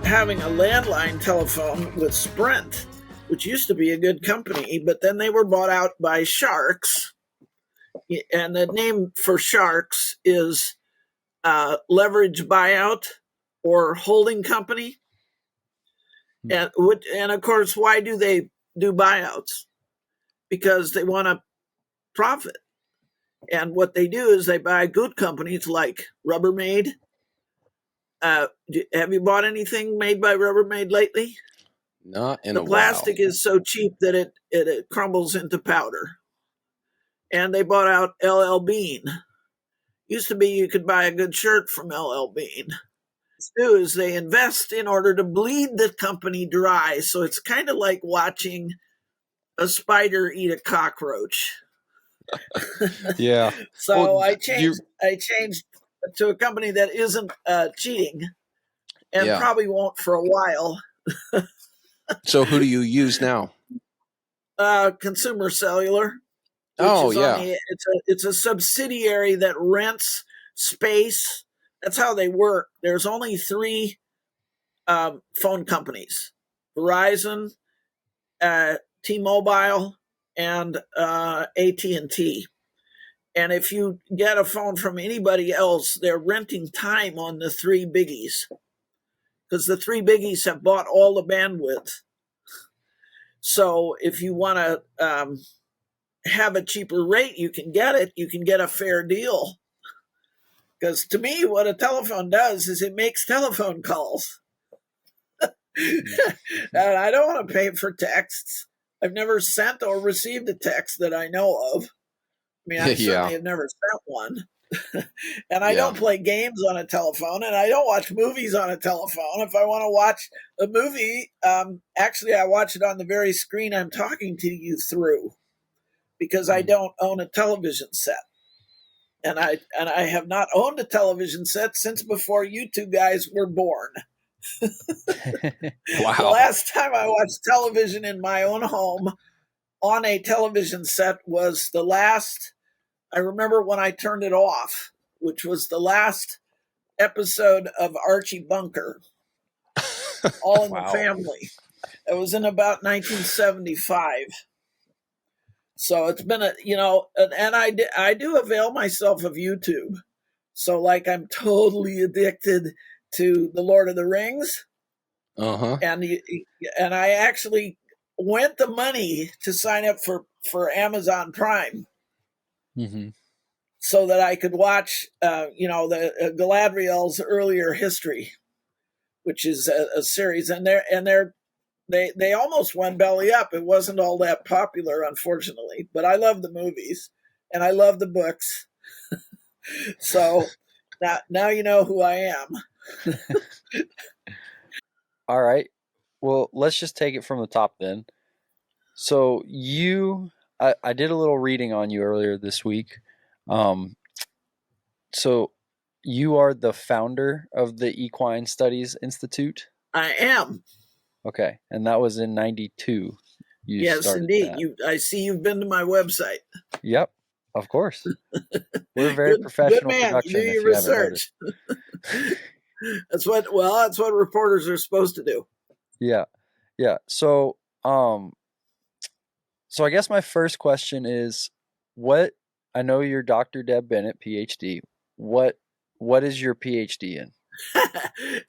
having a landline telephone with Sprint, which used to be a good company, but then they were bought out by sharks. And the name for sharks is leverage buyout or holding company. And of course, why do they do buyouts? Because they want to profit. And what they do is they buy good companies like Rubbermaid. Have you bought anything made by Rubbermaid lately? Not in a while. The plastic is so cheap that it crumbles into powder. And they bought out LL Bean. Used to be you could buy a good shirt from LL Bean. What they do is they invest in order to bleed the company dry. So it's kind of like watching a spider eat a cockroach. Yeah. So I changed to a company that isn't cheating, and probably won't for a while. So who do you use now? Consumer Cellular. It's a subsidiary that rents space. That's how they work. There's only 3 phone companies: Verizon, T-Mobile, and AT&T. And if you get a phone from anybody else, they're renting time on the 3 biggies, because the 3 biggies have bought all the bandwidth. So if you want to have a cheaper rate, you can get it. You can get a fair deal. Because to me, what a telephone does is it makes telephone calls. And I don't want to pay for texts. I've never sent or received a text that I know of. I mean, I certainly have never sent one. And I don't play games on a telephone, and I don't watch movies on a telephone. If I want to watch a movie, actually, I watch it on the very screen I'm talking to you through, because I don't own a television set. And I have not owned a television set since before you 2 guys were born. Wow. The last time I watched television in my own home on a television set was I remember when I turned it off, which was the last episode of Archie Bunker, All in the Family. It was in about 1975. So it's been and I do avail myself of YouTube. So like I'm totally addicted to The Lord of the Rings. And I actually went the money to sign up for Amazon Prime. Mm-hmm. So that I could watch, the Galadriel's earlier history, which is a series, and they almost went belly up. It wasn't all that popular, unfortunately, but I love the movies and I love the books. So now you know who I am. All right. Well, let's just take it from the top then. So I did a little reading on you earlier this week. So you are the founder of the Equine Studies Institute? I am. Okay. And that was in 92. Yes, indeed. I see you've been to my website. Yep. Of course. We're very professional good man. production. You do your research. That's what reporters are supposed to do. Yeah. Yeah. So I guess my first question is, I know you're Dr. Deb Bennett, Ph.D. What is your Ph.D. in?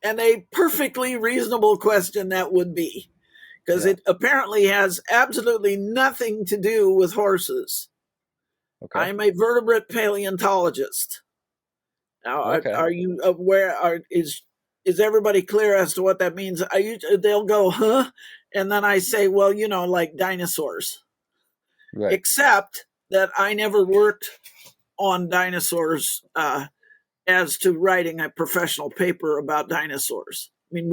And a perfectly reasonable question that would be, because it apparently has absolutely nothing to do with horses. Okay. I'm a vertebrate paleontologist. Now, are you aware? Is everybody clear as to what that means? They'll go, huh? And then I say, well, like dinosaurs. Right. Except that I never worked on dinosaurs as to writing a professional paper about dinosaurs. I mean,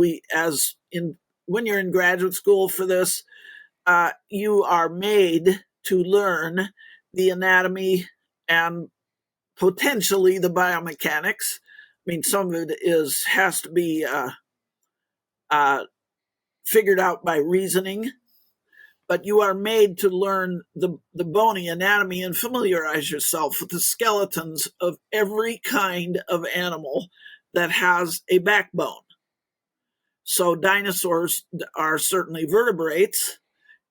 when you're in graduate school for this, you are made to learn the anatomy and potentially the biomechanics. I mean, some of it has to be figured out by reasoning, but you are made to learn the bony anatomy and familiarize yourself with the skeletons of every kind of animal that has a backbone. So dinosaurs are certainly vertebrates,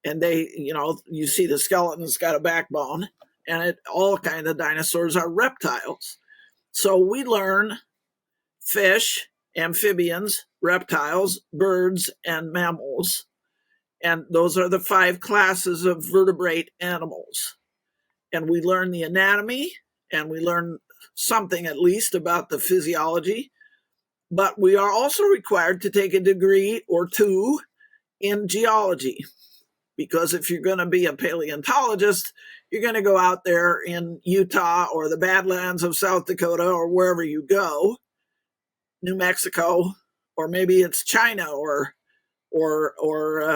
and they, you see the skeleton's got a backbone, and all kinds of dinosaurs are reptiles. So we learn fish, amphibians, reptiles, birds, and mammals. And those are the 5 classes of vertebrate animals. And we learn the anatomy, and we learn something at least about the physiology. But we are also required to take a degree or 2 in geology, because if you're going to be a paleontologist, you're going to go out there in Utah or the Badlands of South Dakota or wherever you go, New Mexico, or maybe it's China or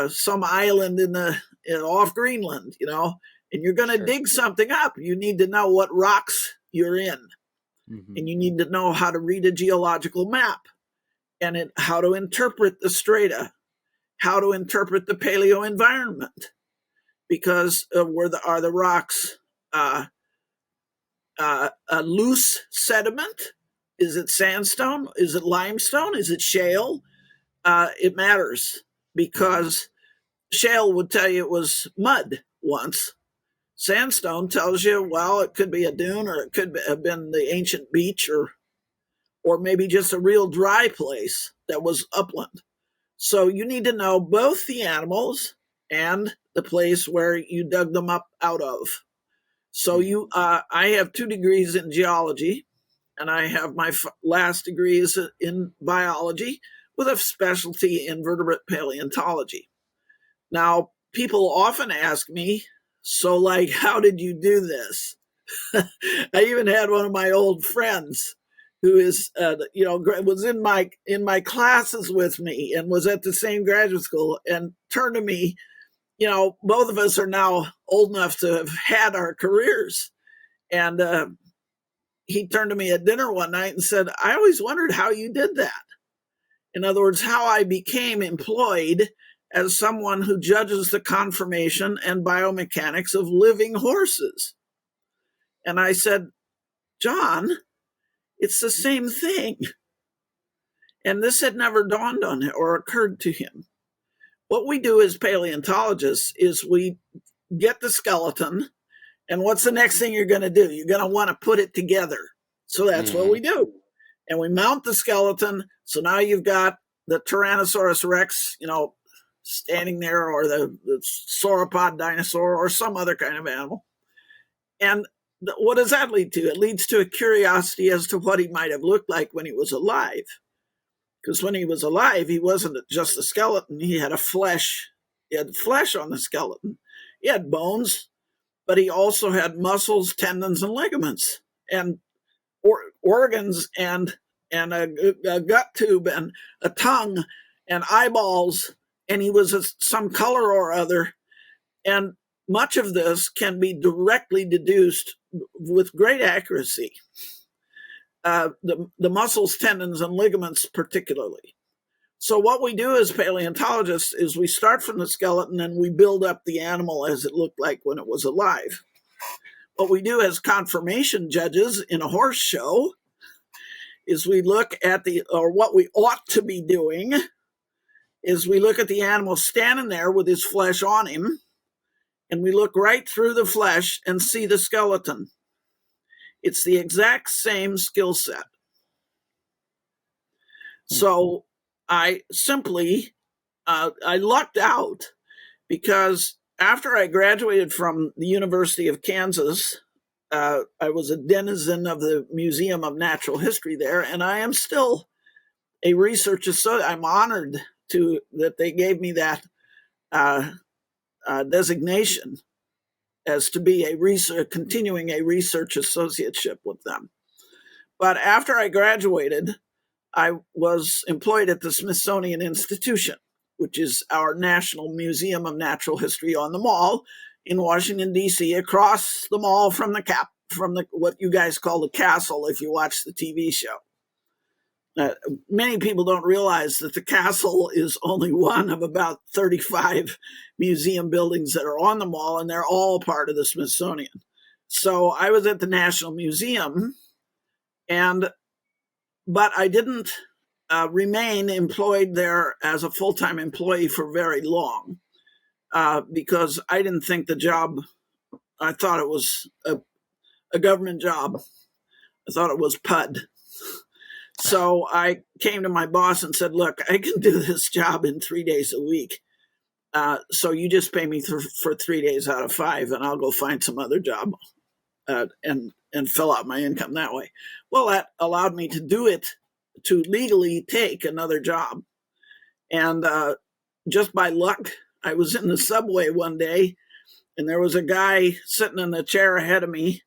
some island off Greenland, and you're going to dig something up. You need to know what rocks you're in, and you need to know how to read a geological map, and how to interpret the strata, how to interpret the paleo environment, because are the rocks a loose sediment? Is it sandstone? Is it limestone? Is it shale? It matters, because shale would tell you it was mud once. Sandstone tells you, well, it could be a dune, or it could have been the ancient beach, or maybe just a real dry place that was upland. So you need to know both the animals and the place where you dug them up out of. So I have 2 degrees in geology, and I have my last degree is in biology with a specialty in vertebrate paleontology. Now, people often ask me, so how did you do this? I even had one of my old friends who is, was in my classes with me and was at the same graduate school, and turned to me. Both of us are now old enough to have had our careers. And he turned to me at dinner one night and said, I always wondered how you did that. In other words, how I became employed as someone who judges the conformation and biomechanics of living horses. And I said, John, it's the same thing. And this had never dawned on him or occurred to him. What we do as paleontologists is we get the skeleton, and what's the next thing you're going to do? You're going to want to put it together. So that's what we do. And we mount the skeleton. So now you've got the Tyrannosaurus Rex, standing there, or the sauropod dinosaur, or some other kind of animal. And what does that lead to? It leads to a curiosity as to what he might have looked like when he was alive. Because when he was alive, he wasn't just a skeleton. He had flesh on the skeleton. He had bones, but he also had muscles, tendons, and ligaments, and organs, and a gut tube, and a tongue, and eyeballs, and he was some color or other. And much of this can be directly deduced with great accuracy. The muscles, tendons, and ligaments particularly. So what we do as paleontologists is we start from the skeleton and we build up the animal as it looked like when it was alive. What we do as conformation judges in a horse show is we look at what we ought to be doing is we look at the animal standing there with his flesh on him, and we look right through the flesh and see the skeleton. It's the exact same skill set. So I simply, I lucked out, because after I graduated from the University of Kansas, I was a denizen of the Museum of Natural History there, and I am still a research associate. I'm honored that they gave me that designation as to be continuing a research associateship with them. But after I graduated, I was employed at the Smithsonian Institution, which is our National Museum of Natural History on the Mall in Washington, D.C., across the mall from what you guys call the castle if you watch the TV show. Many people don't realize that the castle is only one of about 35 museum buildings that are on the mall, and they're all part of the Smithsonian. So I was at the National Museum, but I didn't remain employed there as a full-time employee for very long because I didn't think the job, I thought it was a government job. I thought it was PUD. So I came to my boss and said, look, I can do this job in 3 days a week. So you just pay me for 3 days out of 5, and I'll go find some other job and fill out my income that way. Well, that allowed me to do it, to legally take another job. And just by luck, I was in the subway one day, and there was a guy sitting in the chair ahead of me.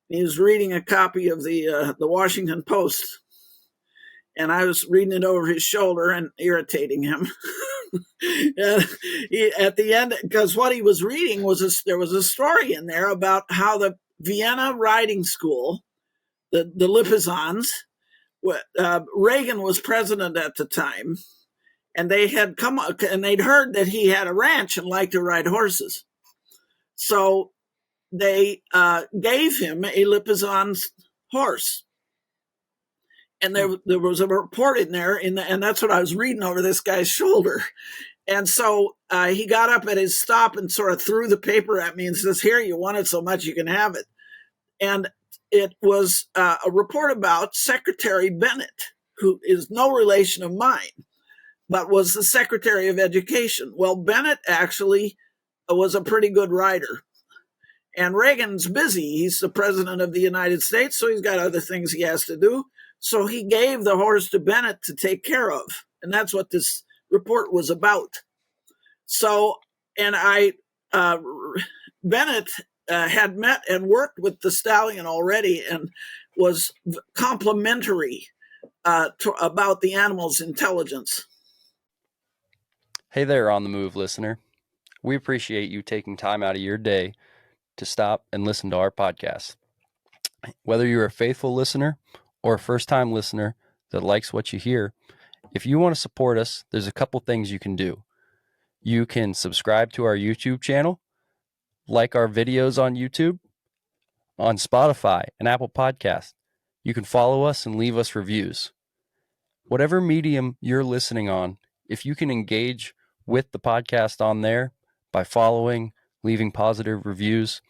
He was reading a copy of the Washington Post, and I was reading it over his shoulder and irritating him. And at the end, because what he was reading was there was a story in there about how the Vienna riding school, the Lipizans, Reagan was president at the time, and they had come up and they'd heard that he had a ranch and liked to ride horses. So they gave him a Lipizan's horse. And there was a report in there, and that's what I was reading over this guy's shoulder. And so he got up at his stop and sort of threw the paper at me and says, here, you want it so much you can have it. And it was a report about Secretary Bennett, who is no relation of mine, but was the Secretary of Education. Well, Bennett actually was a pretty good rider. And Reagan's busy. He's the president of the United States, so he's got other things he has to do. So he gave the horse to Bennett to take care of. And that's what this report was about. So, and Bennett had met and worked with the stallion already and was complimentary about the animal's intelligence. Hey there, On the Move listener. We appreciate you taking time out of your day to stop and listen to our podcast. Whether you're a faithful listener or a first-time listener that likes what you hear, if you want to support us, there's a couple things you can do. You can subscribe to our YouTube channel, like our videos on YouTube, on Spotify and Apple Podcasts. You can follow us and leave us reviews. Whatever medium you're listening on, if you can engage with the podcast on there by following, leaving positive reviews,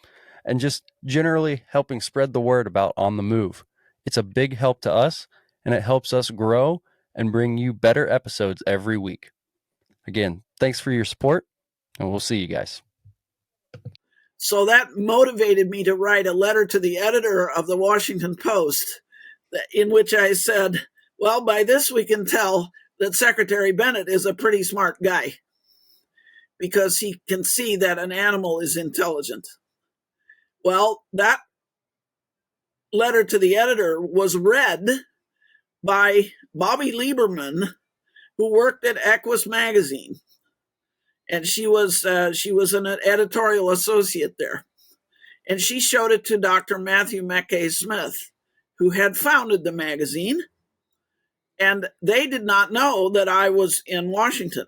and just generally helping spread the word about On the Move, it's a big help to us, and it helps us grow and bring you better episodes every week. Again, thanks for your support, and we'll see you guys. So that motivated me to write a letter to the editor of the Washington Post in which I said, well, by this we can tell that Secretary Bennett is a pretty smart guy because he can see that an animal is intelligent. Well, that letter to the editor was read by Bobby Lieberman, who worked at Equus magazine. And she was an editorial associate there. And she showed it to Dr. Matthew McKay Smith, who had founded the magazine. And they did not know that I was in Washington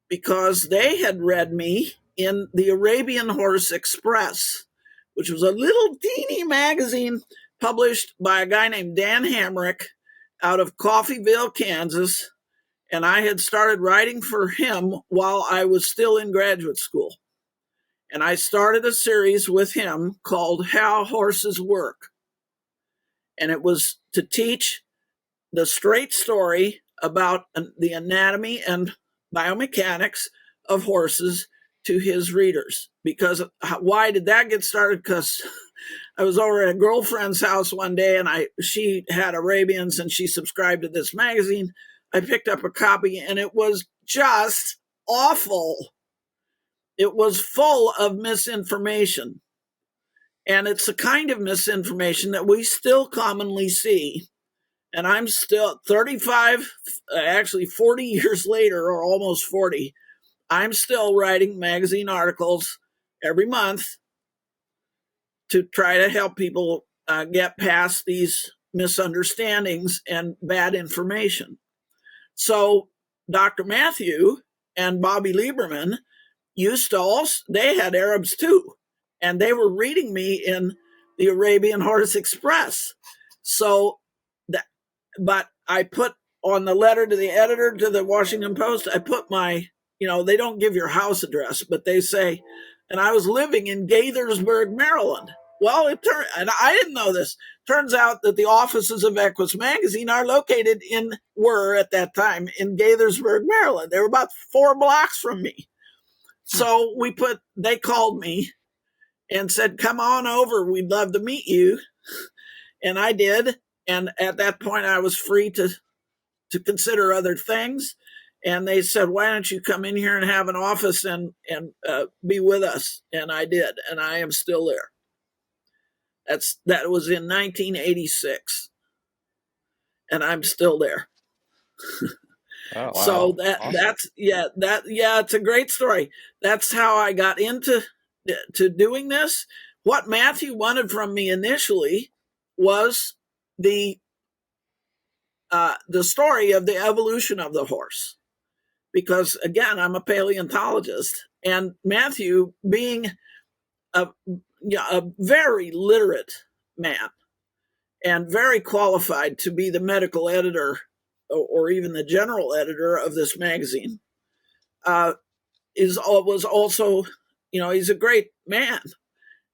because they had read me in the Arabian Horse Express, which was a little teeny magazine published by a guy named Dan Hamrick out of Coffeyville, Kansas. And I had started writing for him while I was still in graduate school. And I started a series with him called How Horses Work. And it was to teach the straight story about the anatomy and biomechanics of horses to his readers. Because why did that get started? Because I was over at a girlfriend's house one day and she had Arabians and she subscribed to this magazine. I picked up a copy and it was just awful. It was full of misinformation. And it's the kind of misinformation that we still commonly see. And I'm still 35, actually 40 years later, or almost 40, I'm still writing magazine articles every month to try to help people get past these misunderstandings and bad information. So Dr. Matthew and Bobby Lieberman used to also, they had Arabs too, and they were reading me in the Arabian Horse Express. So but I put on the letter to the editor to the Washington Post, I put my, they don't give your house address, but they say, and I was living in Gaithersburg, Maryland. Well, and I didn't know this. Turns out that the offices of Equus Magazine were at that time in Gaithersburg, Maryland. They were about 4 blocks from me. So they called me and said, come on over. We'd love to meet you. And I did. And at that point, I was free to consider other things. And they said, why don't you come in here and have an office and be with us? And I did. And I am still there. That was in 1986. And I'm still there. Oh, wow. So Awesome. it's a great story. That's how I got into doing this. What Matthew wanted from me initially was the story of the evolution of the horse, because again, I'm a paleontologist, and Matthew, being a very literate man and very qualified to be the medical editor or even the general editor of this magazine, was also, he's a great man,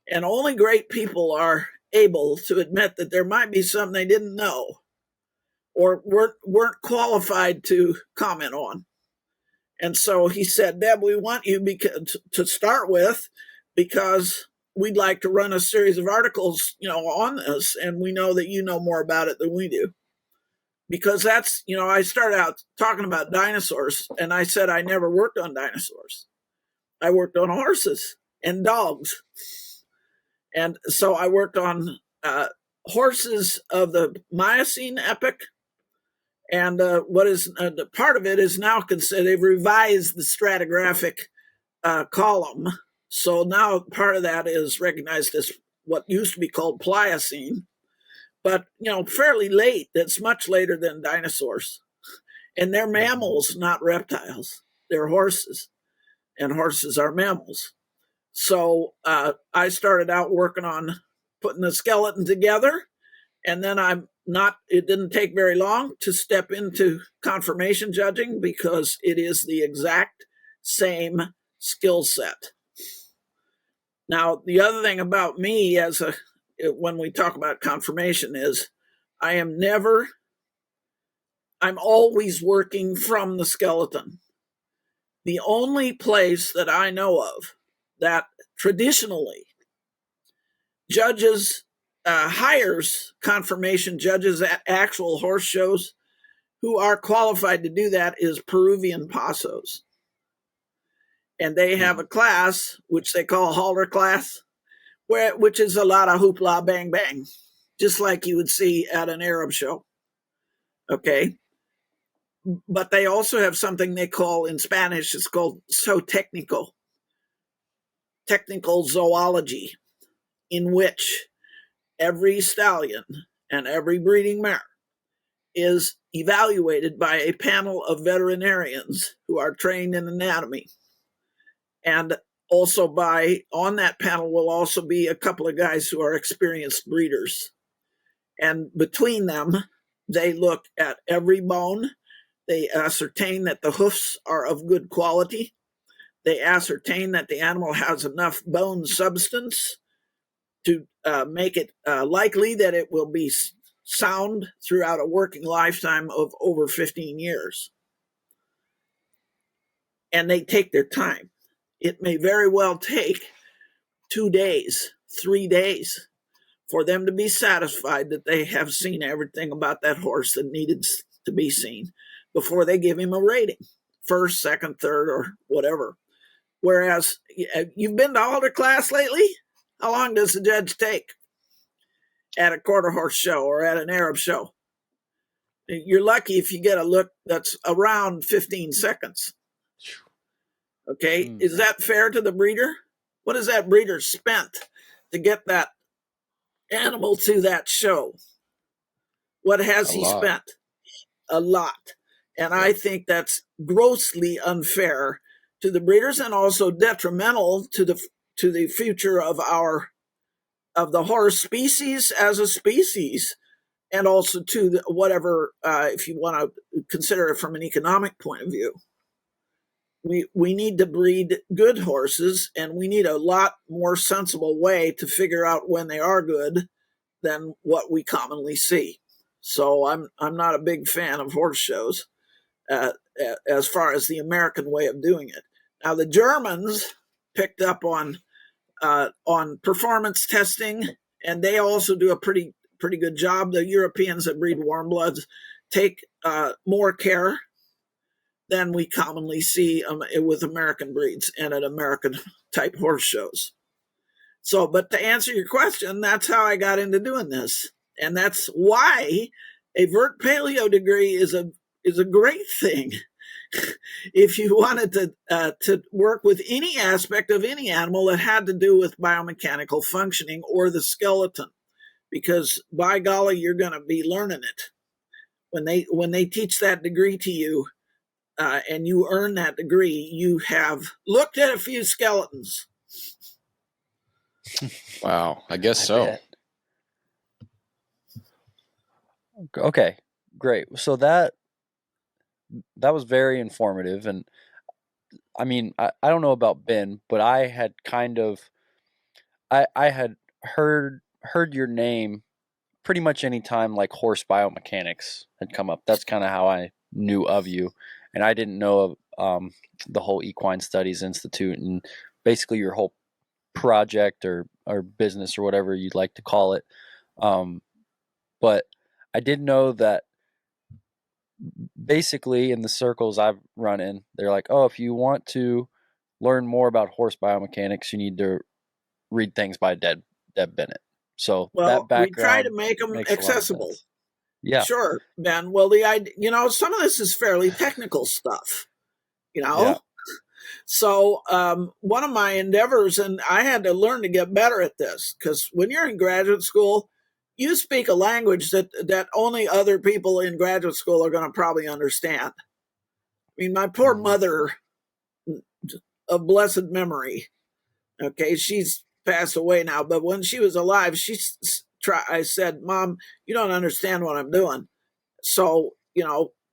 and only great people are able to admit that there might be something they didn't know or weren't qualified to comment on. And so he said, Deb, we want you to start with, because we'd like to run a series of articles, on this, and we know that you know more about it than we do. Because that's, I started out talking about dinosaurs, and I said I never worked on dinosaurs. I worked on horses and dogs. And so I worked on horses of the Miocene epoch. And what is part of it is now considered, they've revised the stratigraphic column. So now part of that is recognized as what used to be called Pliocene, but, fairly late. That's much later than dinosaurs. And they're mammals, not reptiles. They're horses, and horses are mammals. So I started out working on putting the skeleton together, and then it didn't take very long to step into conformation judging, because it is the exact same skill set. Now, the other thing about me when we talk about conformation is I'm always working from the skeleton. The only place that I know of that traditionally hires conformation judges at actual horse shows who are qualified to do that is Peruvian Pasos. And they have a class, which they call a halter class, which is a lot of hoopla, bang, bang, just like you would see at an Arab show. Okay. But they also have something they call, in Spanish, it's called technical zoology, in which every stallion and every breeding mare is evaluated by a panel of veterinarians who are trained in anatomy. And also on that panel will also be a couple of guys who are experienced breeders. And between them, they look at every bone. They ascertain that the hoofs are of good quality. They ascertain that the animal has enough bone substance to make it likely that it will be sound throughout a working lifetime of over 15 years. And they take their time. It may very well take 2 days, 3 days for them to be satisfied that they have seen everything about that horse that needed to be seen before they give him a rating, first, second, third, or whatever. Whereas, you've been to halter class lately? How long does the judge take at a quarter horse show or at an Arab show? You're lucky if you get a look that's around 15 seconds. Okay, is that fair to the breeder? What has that breeder spent to get that animal to that show? What has he spent? A lot. And I think that's grossly unfair to the breeders, and also detrimental to the future of the horse species as a species, and also too, whatever, if you want to consider it from an economic point of view, we need to breed good horses, and we need a lot more sensible way to figure out when they are good than what we commonly see. So I'm not a big fan of horse shows as far as the American way of doing it. Now the Germans picked up on performance testing, and they also do a pretty good job. The Europeans that breed warm bloods take more care than we commonly see with American breeds and at American type horse shows. So, but to answer your question, that's how I got into doing this. And that's why a Vert Paleo degree is a great thing if you wanted to work with any aspect of any animal that had to do with biomechanical functioning or the skeleton, because by golly, you're going to be learning it. When they teach that degree to you, and you earn that degree, you have looked at a few skeletons. Wow, I guess so. Okay, great. So that was very informative. And I mean, I don't know about Ben, but I had kind of, I had heard your name pretty much any time like horse biomechanics had come up. That's kind of how I knew of you. And I didn't know of the whole Equine Studies Institute and basically your whole project or business or whatever you'd like to call it. But I did know that basically in the circles I've run in, they're like, oh, if you want to learn more about horse biomechanics, you need to read things by Deb Bennett. So that background, we try to make them accessible. Yeah, sure, Ben. Well, some of this is fairly technical stuff, Yeah. So one of my endeavors, and I had to learn to get better at this, because when you're in graduate school, you speak a language that only other people in graduate school are going to probably understand. I mean, my poor mother, of blessed memory, okay, she's passed away now, but when she was alive, I said, Mom, you don't understand what I'm doing. So,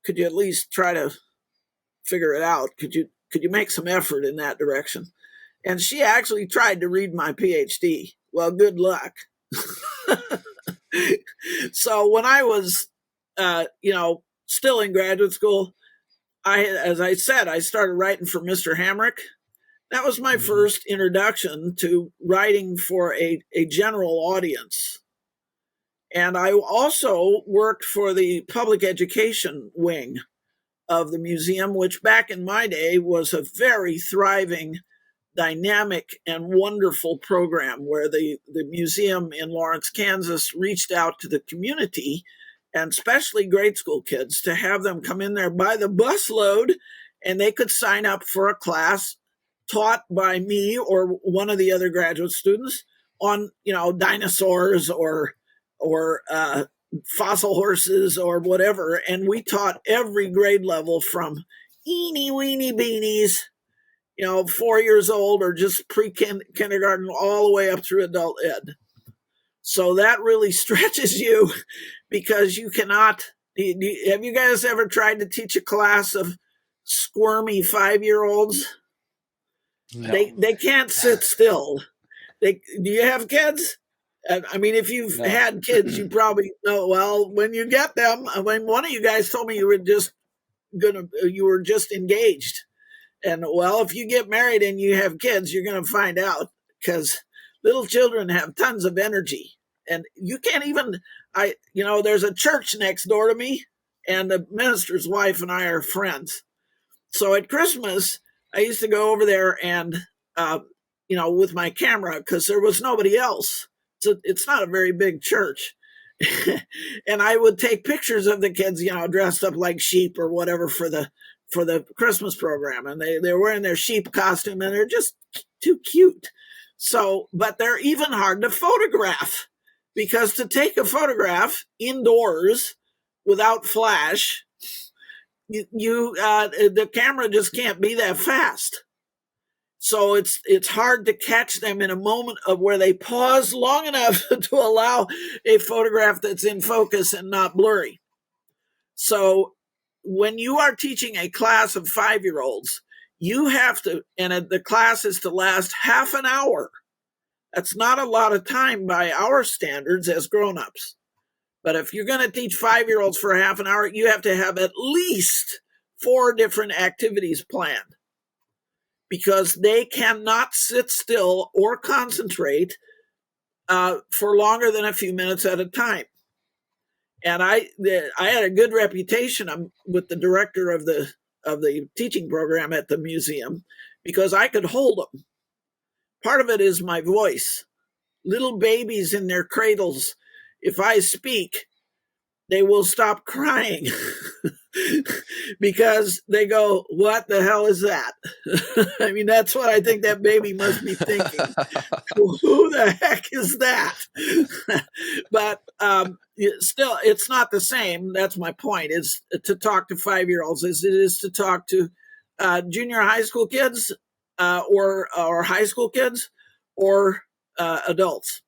could you at least try to figure it out? Could you make some effort in that direction? And she actually tried to read my Ph.D. Well, good luck. So when I was, still in graduate school, as I said, I started writing for Mr. Hamrick. That was my first introduction to writing for a general audience. And I also worked for the public education wing of the museum, which back in my day was a very thriving, dynamic, and wonderful program where the museum in Lawrence, Kansas reached out to the community, and especially grade school kids, to have them come in there by the busload, and they could sign up for a class taught by me or one of the other graduate students on, dinosaurs or fossil horses or whatever. And we taught every grade level from eeny weeny beanies, 4 years old or just pre-kindergarten all the way up through adult ed. So that really stretches you, because you cannot. Have you guys ever tried to teach a class of squirmy 5-year-olds? No. They can't sit still. Do you have kids? I mean, if you've had kids, you probably know. Well, when you get them, I mean, one of you guys told me you were just engaged. And well, if you get married and you have kids, you're going to find out, because little children have tons of energy, and you can't even. There's a church next door to me, and the minister's wife and I are friends. So at Christmas, I used to go over there and, with my camera, because there was nobody else. So it's not a very big church. And I would take pictures of the kids, dressed up like sheep or whatever for the Christmas program. And they're wearing their sheep costume, and they're just too cute. So, but they're even hard to photograph, because to take a photograph indoors without flash, the camera just can't be that fast. So it's hard to catch them in a moment of where they pause long enough to allow a photograph that's in focus and not blurry. So when you are teaching a class of 5-year-olds, you have to, and the class is to last half an hour. That's not a lot of time by our standards as grown-ups. But if you're going to teach 5-year-olds for half an hour, you have to have at least 4 different activities planned, because they cannot sit still or concentrate for longer than a few minutes at a time. And I had a good reputation with the director of the teaching program at the museum, because I could hold them. Part of it is my voice. Little babies in their cradles, if I speak, they will stop crying because they go, "What the hell is that?" I mean, that's what I think that baby must be thinking. Who the heck is that? But still, it's not the same. That's my point, is to talk to 5-year-olds as it is to talk to junior high school kids or high school kids or adults.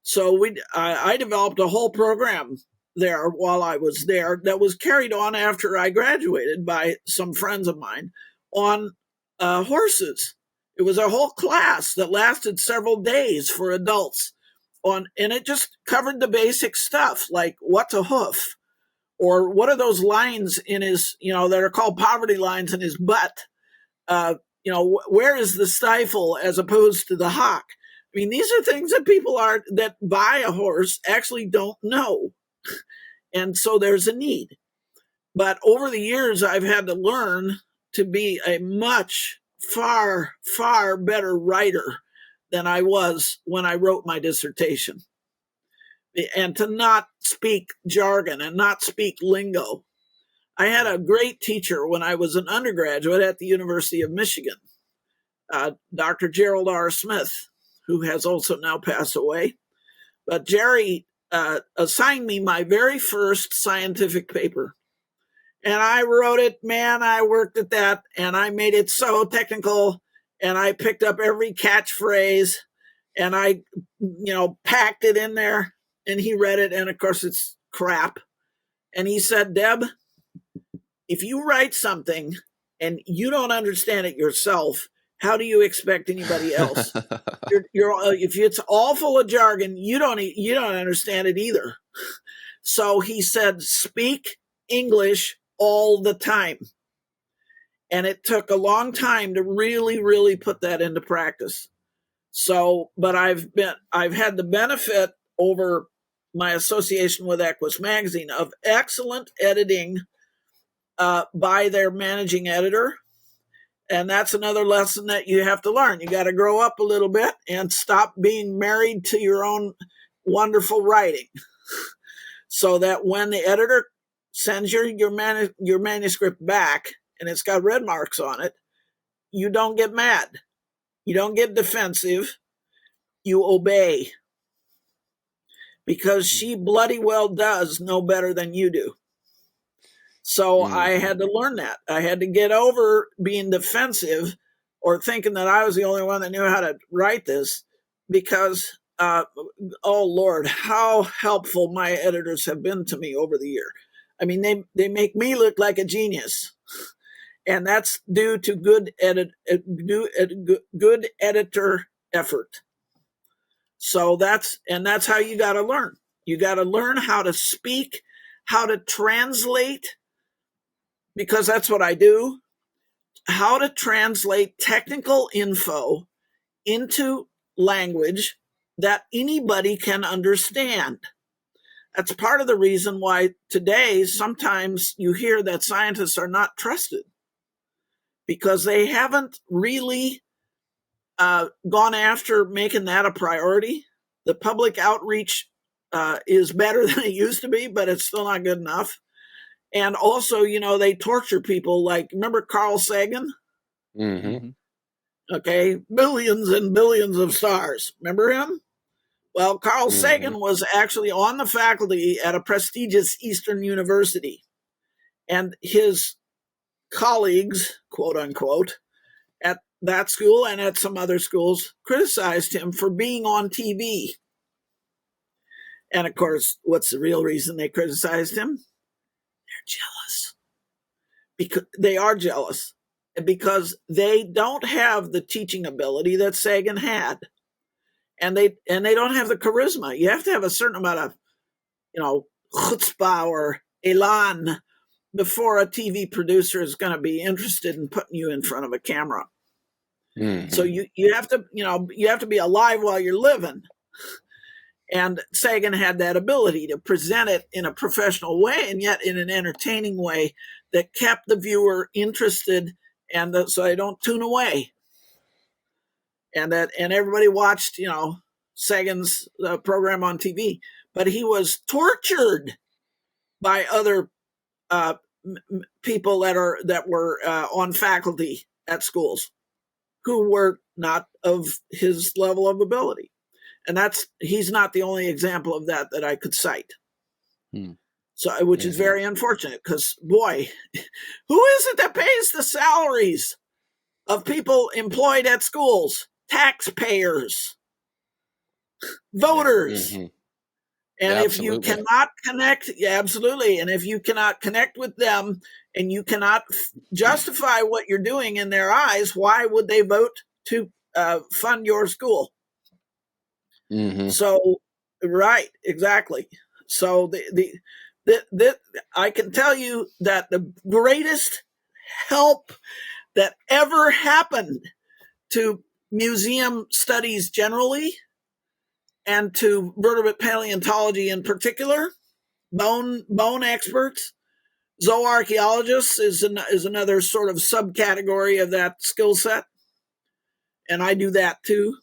So I developed a whole program there while I was there that was carried on after I graduated by some friends of mine on horses. It was a whole class that lasted several days for adults and it just covered the basic stuff, like what's a hoof, or what are those lines in his, that are called poverty lines in his butt. Where is the stifle as opposed to the hock? I mean, these are things that people that buy a horse actually don't know. And so there's a need. But over the years, I've had to learn to be a much far, far better writer than I was when I wrote my dissertation. And to not speak jargon and not speak lingo. I had a great teacher when I was an undergraduate at the University of Michigan, Dr. Gerald R. Smith, who has also now passed away. But Jerry assigned me my very first scientific paper. And I wrote it, man, I worked at that, and I made it so technical, and I picked up every catchphrase, and I, packed it in there, and he read it, and of course it's crap. And he said, "Deb, if you write something and you don't understand it yourself, how do you expect anybody else? If it's all full of jargon, you don't understand it either." So he said, "Speak English all the time." And it took a long time to really, really put that into practice. So, but I've had the benefit over my association with Equus Magazine of excellent editing by their managing editor. And that's another lesson that you have to learn. You got to grow up a little bit and stop being married to your own wonderful writing, so that when the editor sends your manuscript back and it's got red marks on it, you don't get mad. You don't get defensive. You obey. Because she bloody well does know better than you do. So I had to learn that. I had to get over being defensive or thinking that I was the only one that knew how to write this, because, oh Lord, how helpful my editors have been to me over the year. I mean, they make me look like a genius. And that's due to good editor effort. So that's how you got to learn. You got to learn how to speak, how to translate, because that's what I do, how to translate technical info into language that anybody can understand. That's part of the reason why today sometimes you hear that scientists are not trusted, because they haven't really gone after making that a priority. The public outreach is better than it used to be, but it's still not good enough. And also, they torture people. Like, remember Carl Sagan? Mm-hmm. Okay, billions and billions of stars. Remember him? Well, Carl Sagan was actually on the faculty at a prestigious Eastern university. And his colleagues, quote unquote, at that school and at some other schools criticized him for being on TV. And of course, what's the real reason they criticized him? They're jealous. Because they are jealous because they don't have the teaching ability that Sagan had. And they don't have the charisma. You have to have a certain amount of, chutzpah or elan before a TV producer is going to be interested in putting you in front of a camera. Mm-hmm. So you have to, you have to be alive while you're living. And Sagan had that ability to present it in a professional way and yet in an entertaining way that kept the viewer interested, and so they don't tune away. And everybody watched, Sagan's program on TV, but he was tortured by other people that were on faculty at schools who were not of his level of ability. And he's not the only example of that I could cite. So, which is very unfortunate because, boy, who is it that pays the salaries of people employed at schools? Taxpayers, voters. Mm-hmm. And if you cannot connect, absolutely. And if you cannot connect with them and you cannot justify what you're doing in their eyes, why would they vote to fund your school? Mm-hmm. So, right, exactly. So I can tell you that the greatest help that ever happened to museum studies generally and to vertebrate paleontology in particular, bone experts, zooarchaeologists is another sort of subcategory of that skill set. And I do that too.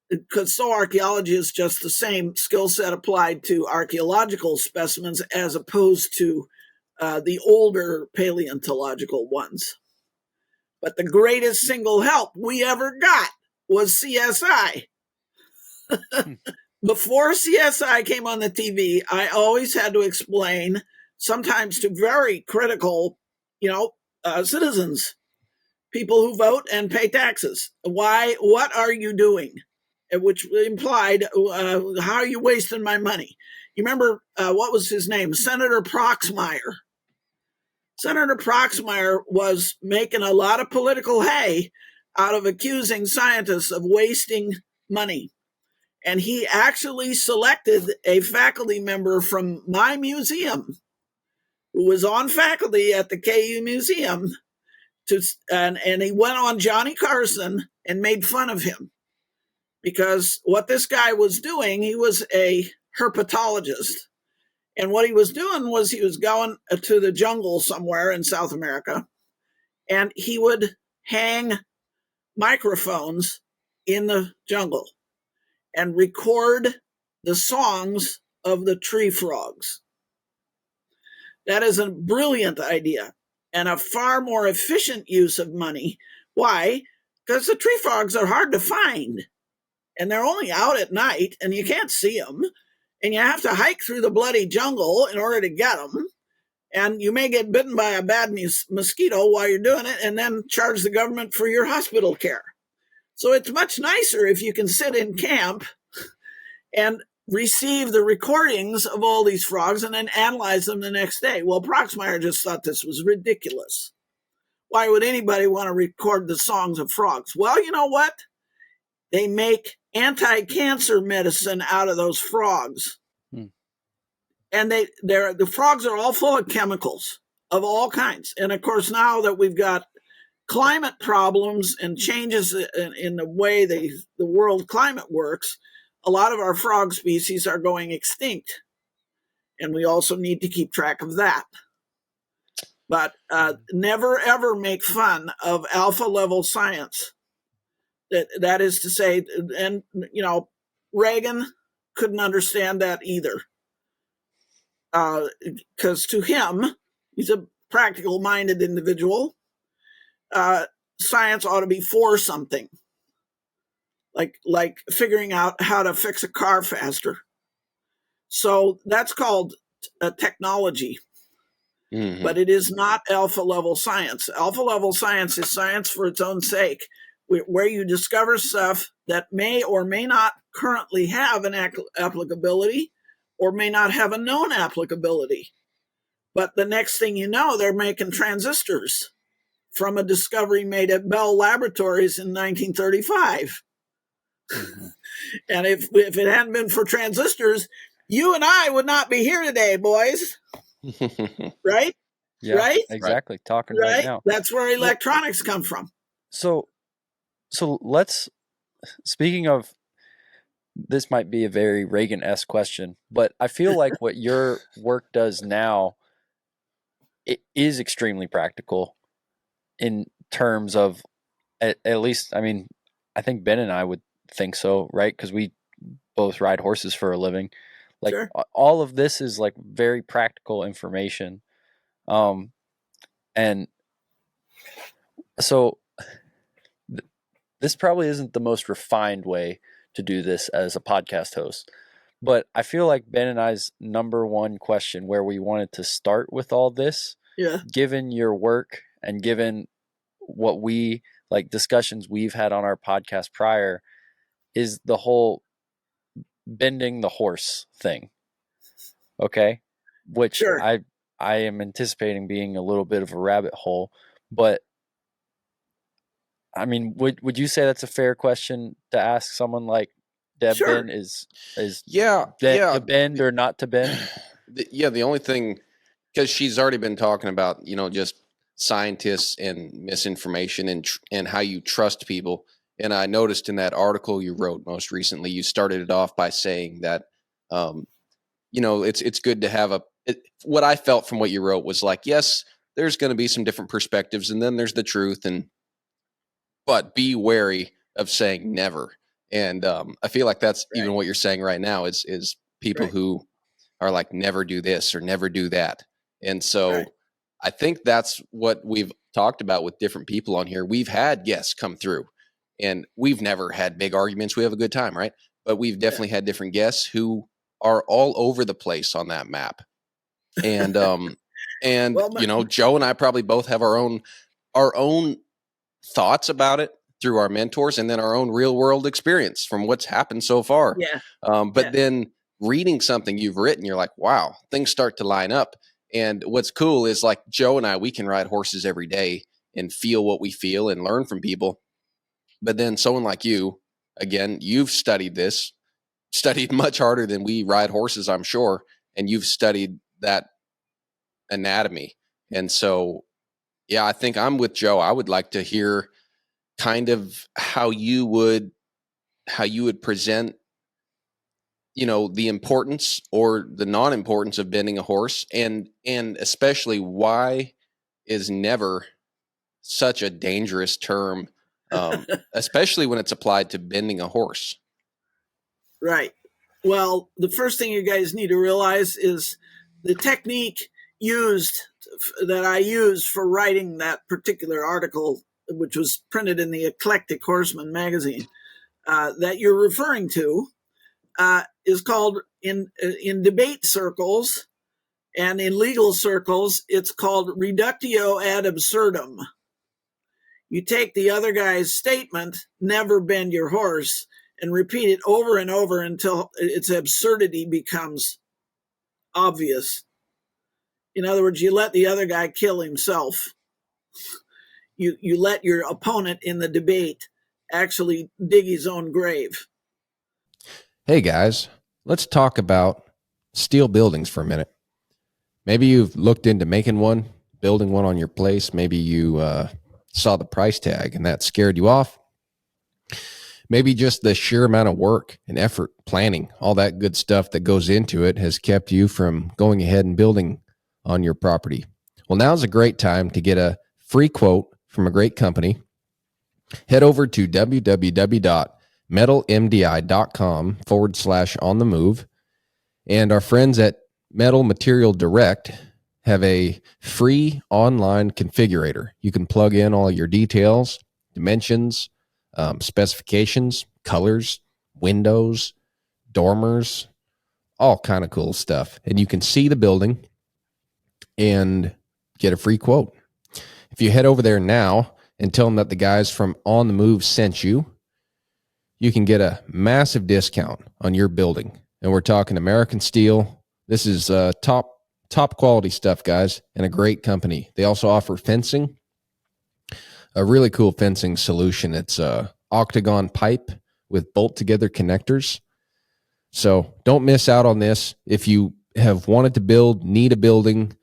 Because zooarchaeology is just the same skill set applied to archaeological specimens as opposed to the older paleontological ones. But the greatest single help we ever got was CSI. Before CSI came on the TV, I always had to explain, sometimes to very critical, citizens, people who vote and pay taxes. What are you doing? Which implied, how are you wasting my money? You remember, what was his name? Senator Proxmire. Senator Proxmire was making a lot of political hay out of accusing scientists of wasting money. And he actually selected a faculty member from my museum who was on faculty at the KU Museum and he went on Johnny Carson and made fun of him. Because what this guy was doing, he was a herpetologist. And what he was doing was he was going to the jungle somewhere in South America, and he would hang microphones in the jungle and record the songs of the tree frogs. That is a brilliant idea and a far more efficient use of money. Why? Because the tree frogs are hard to find. And they're only out at night, and you can't see them. And you have to hike through the bloody jungle in order to get them. And you may get bitten by a bad mosquito while you're doing it and then charge the government for your hospital care. So it's much nicer if you can sit in camp and receive the recordings of all these frogs and then analyze them the next day. Well, Proxmire just thought this was ridiculous. Why would anybody want to record the songs of frogs? Well, you know what? They make anti-cancer medicine out of those frogs. And the frogs are all full of chemicals of all kinds. And of course, now that we've got climate problems and changes in the way the world climate works, a lot of our frog species are going extinct. And we also need to keep track of that. But never, ever make fun of alpha level science. That is to say, and, Reagan couldn't understand that either. Because to him, he's a practical-minded individual, science ought to be for something, like figuring out how to fix a car faster. So that's called technology. but it is not alpha level science. Alpha level science is science for its own sake, where you discover stuff that may or may not currently have an applicability or may not have a known applicability. But the next thing you know, they're making transistors from a discovery made at Bell Laboratories in 1935. And if it hadn't been for transistors, you and I would not be here today, boys. Right? Yeah, right? Exactly. Talking right now. That's where electronics come from. So let's, speaking of, this might be a very Reagan-esque question, but I feel like what your work does now, it is extremely practical in terms of, at least, I mean, I think Ben and I would think so, right? Because we both ride horses for a living. Like, sure. All of this is like very practical information. And so this probably isn't the most refined way to do this as a podcast host, but I feel like Ben and I's number one question where we wanted to start with all this, given your work and given what we like discussions we've had on our podcast prior, is the whole bending the horse thing. Okay. Which sure. I am anticipating being a little bit of a rabbit hole, but I mean, would you say that's a fair question to ask someone like Deb? Sure. Ben is to bend or not to bend? The only thing, because she's already been talking about, just scientists and misinformation and how you trust people. And I noticed in that article you wrote most recently, you started it off by saying that, it's good to have what I felt from what you wrote was like, yes, there's going to be some different perspectives, and then there's the truth, but be wary of saying never. And I feel like that's even what you're saying right now is people who are like, never do this or never do that. And so I think that's what we've talked about with different people on here. We've had guests come through, and we've never had big arguments. We have a good time, right? But we've definitely had different guests who are all over the place on that map. And Joe and I probably both have our own thoughts about it through our mentors, and then our own real world experience from what's happened so far. Then reading something you've written, you're like, wow, things start to line up. And what's cool is like Joe and I, we can ride horses every day and feel what we feel and learn from people. But then someone like you, again, you've studied much harder than we ride horses, I'm sure. And you've studied that anatomy. And so, I think I'm with Joe. I would like to hear kind of how you would present, the importance or the non-importance of bending a horse, and especially why is never such a dangerous term, especially when it's applied to bending a horse. Right. Well, the first thing you guys need to realize is the technique that I used for writing that particular article, which was printed in the Eclectic Horseman magazine, that you're referring to, is called in debate circles and in legal circles, it's called reductio ad absurdum. You take the other guy's statement, never bend your horse, and repeat it over and over until its absurdity becomes obvious. In other words, you let the other guy kill himself. You let your opponent in the debate actually dig his own grave. Hey guys, let's talk about steel buildings for a minute. Maybe you've looked into making one, building one on your place. Maybe you saw the price tag and that scared you off. Maybe just the sheer amount of work and effort, planning, all that good stuff that goes into it has kept you from going ahead and building on your property. Well, now's a great time to get a free quote from a great company. Head over to www.metalmdi.com/on-the-move. And our friends at Metal Material Direct have a free online configurator. You can plug in all your details, dimensions, specifications, colors, windows, dormers, all kind of cool stuff. And you can see the building and get a free quote. If you head over there now and tell them that the guys from On the Move sent you, you can get a massive discount on your building. And we're talking American steel. This is top quality stuff, guys, and a great company. They also offer fencing, a really cool fencing solution. It's a octagon pipe with bolt together connectors. So don't miss out on this. If you have wanted to build, need a building,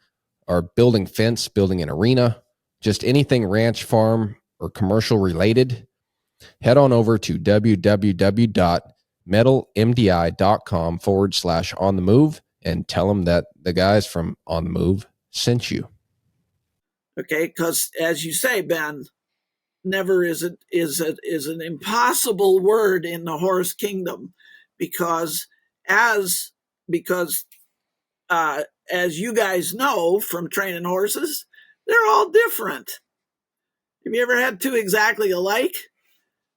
or building fence, building an arena, just anything ranch, farm, or commercial related, head on over to www.metalmdi.com/on the move and tell them that the guys from On the Move sent you. Okay, because as you say, Ben, never is an impossible word in the horse kingdom, because as you guys know from training horses, they're all different. Have you ever had two exactly alike?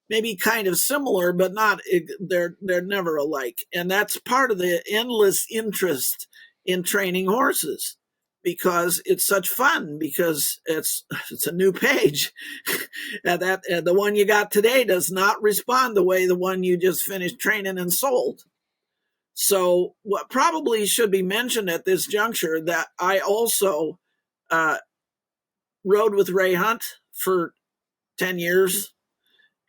Maybe kind of similar, but not, they're never alike. And that's part of the endless interest in training horses, because it's such fun, because it's a new page. And the one you got today does not respond the way the one you just finished training and sold. So what probably should be mentioned at this juncture, that I also rode with Ray Hunt for 10 years.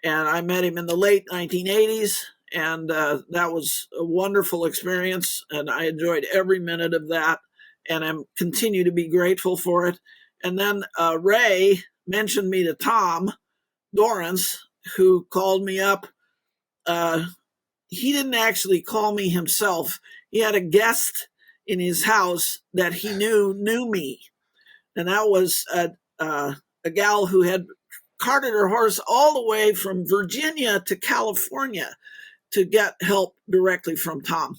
And I met him in the late 1980s, and that was a wonderful experience, and I enjoyed every minute of that, and I continue to be grateful for it. And then Ray mentioned me to Tom Dorrance, who called me up. He didn't actually call me himself. He had a guest in his house that he knew me, and that was a gal who had carted her horse all the way from Virginia to California to get help directly from Tom.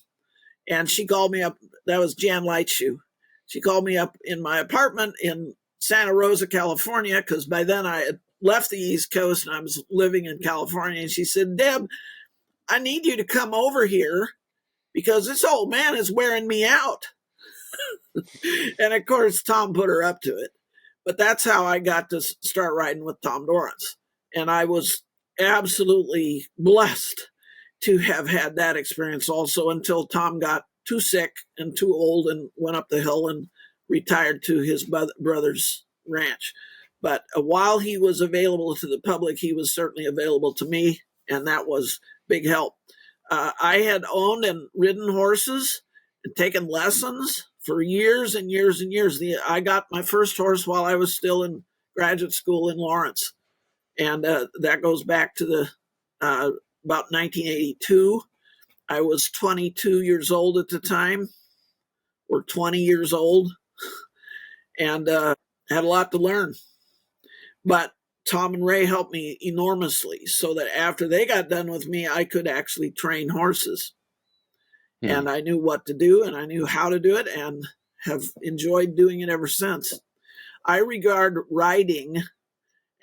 And she called me up. That was Jan Lightshoe. She called me up in my apartment in Santa Rosa, California, because by then I had left the East Coast and I was living in California. And she said, Deb, I need you to come over here because this old man is wearing me out. And of course, Tom put her up to it. But that's how I got to start riding with Tom Dorrance. And I was absolutely blessed to have had that experience also, until Tom got too sick and too old and went up the hill and retired to his brother's ranch. But while he was available to the public, he was certainly available to me, and that was big help. I had owned and ridden horses and taken lessons for years and years and years. I got my first horse while I was still in graduate school in Lawrence. And that goes back to about 1982. I was 22 years old at the time, or 20 years old, and had a lot to learn. But Tom and Ray helped me enormously, so that after they got done with me, I could actually train horses. And I knew what to do, and I knew how to do it, and have enjoyed doing it ever since. I regard riding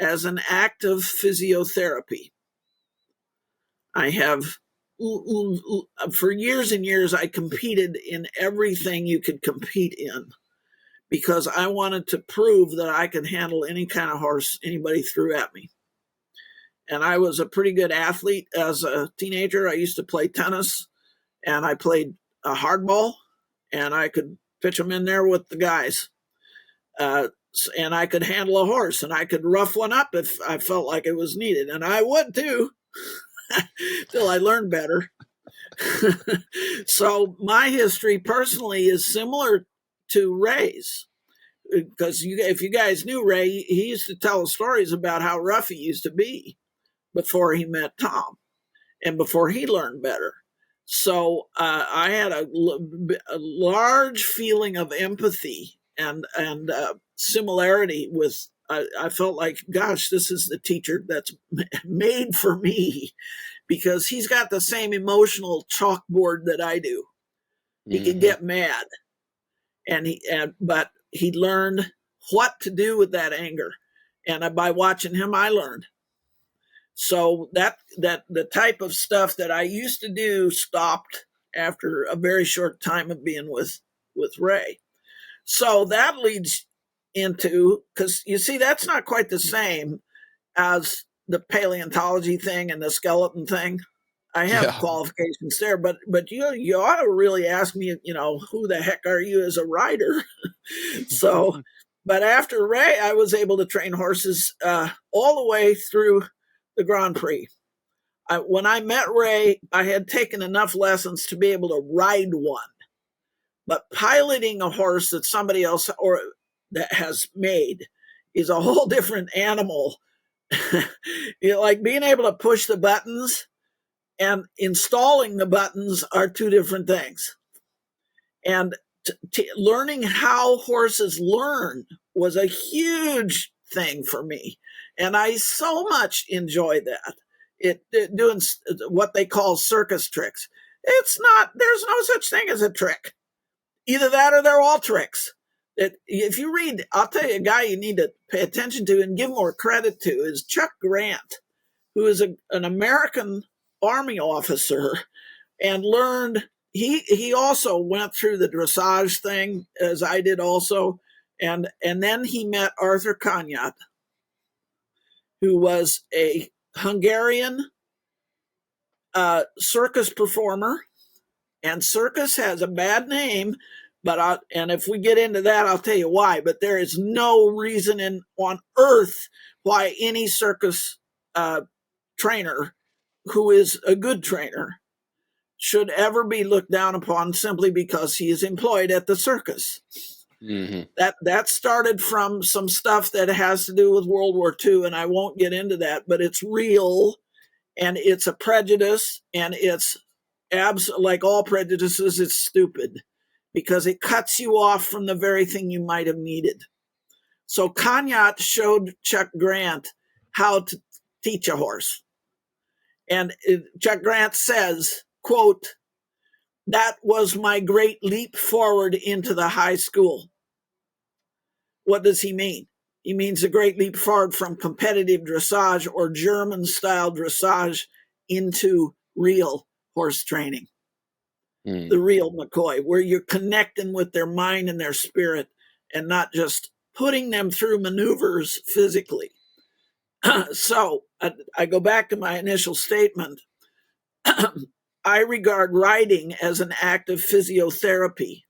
as an act of physiotherapy. I have, for years and years, I competed in everything you could compete in, because I wanted to prove that I could handle any kind of horse anybody threw at me. And I was a pretty good athlete as a teenager. I used to play tennis, and I played hardball, and I could pitch them in there with the guys. And I could handle a horse, and I could rough one up if I felt like it was needed. And I would too, till I learned better. So my history personally is similar to Ray's, because if you guys knew Ray, he used to tell stories about how rough he used to be before he met Tom and before he learned better. So I had a large feeling of empathy and similarity with, I felt like, gosh, this is the teacher that's made for me, because he's got the same emotional chalkboard that I do. He can get mad, but he learned what to do with that anger. And by watching him, I learned. So that the type of stuff that I used to do stopped after a very short time of being with Ray. So that leads into, because you see, that's not quite the same as the paleontology thing and the skeleton thing. I have qualifications there, but you ought to really ask me, who the heck are you as a rider? So, but after Ray, I was able to train horses all the way through the Grand Prix. When I met Ray, I had taken enough lessons to be able to ride one, but piloting a horse that somebody else or that has made is a whole different animal. Like being able to push the buttons and installing the buttons are two different things. And learning how horses learn was a huge thing for me. And I so much enjoy that. Doing what they call circus tricks. There's no such thing as a trick. Either that or they're all tricks. If you read, I'll tell you a guy you need to pay attention to and give more credit to is Chuck Grant, who is an American Army officer and learned, he also went through the dressage thing as I did also. And then he met Arthur Kanyat, who was a Hungarian circus performer. And circus has a bad name, and if we get into that, I'll tell you why. But there is no reason on earth why any circus trainer who is a good trainer should ever be looked down upon simply because he is employed at the circus. Mm-hmm. That started from some stuff that has to do with World War II, and I won't get into that, but it's real, and it's a prejudice, and it's like all prejudices, it's stupid because it cuts you off from the very thing you might have needed. So Kanyat showed Chuck Grant how to teach a horse. And Chuck Grant says, quote, "That was my great leap forward into the high school." What does he mean? He means a great leap forward from competitive dressage or German-style dressage into real horse training. The real McCoy, where you're connecting with their mind and their spirit and not just putting them through maneuvers physically. So I go back to my initial statement. I regard riding as an act of physiotherapy.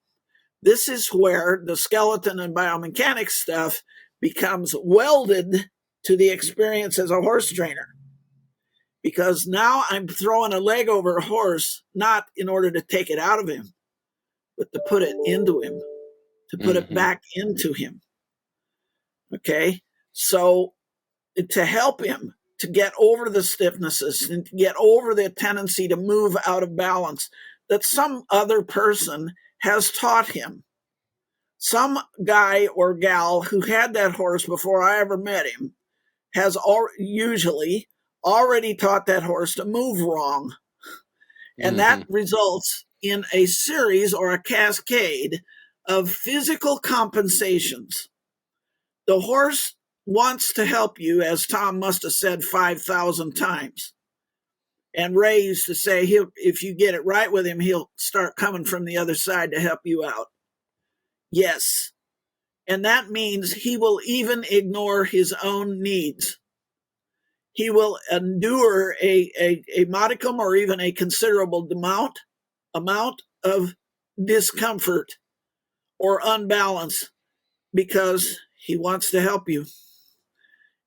This is where the skeleton and biomechanics stuff becomes welded to the experience as a horse trainer. Because now I'm throwing a leg over a horse, not in order to take it out of him, but to put it into him, to put it back into him. Okay? So to help him to get over the stiffnesses and to get over the tendency to move out of balance that some other person has taught him. Some guy or gal who had that horse before I ever met him has usually already taught that horse to move wrong. And that results in a series or a cascade of physical compensations. The horse wants to help you, as Tom must have said 5,000 times. And Ray used to say, if you get it right with him, he'll start coming from the other side to help you out. Yes. And that means he will even ignore his own needs. He will endure a modicum or even a considerable amount of discomfort or unbalance because he wants to help you.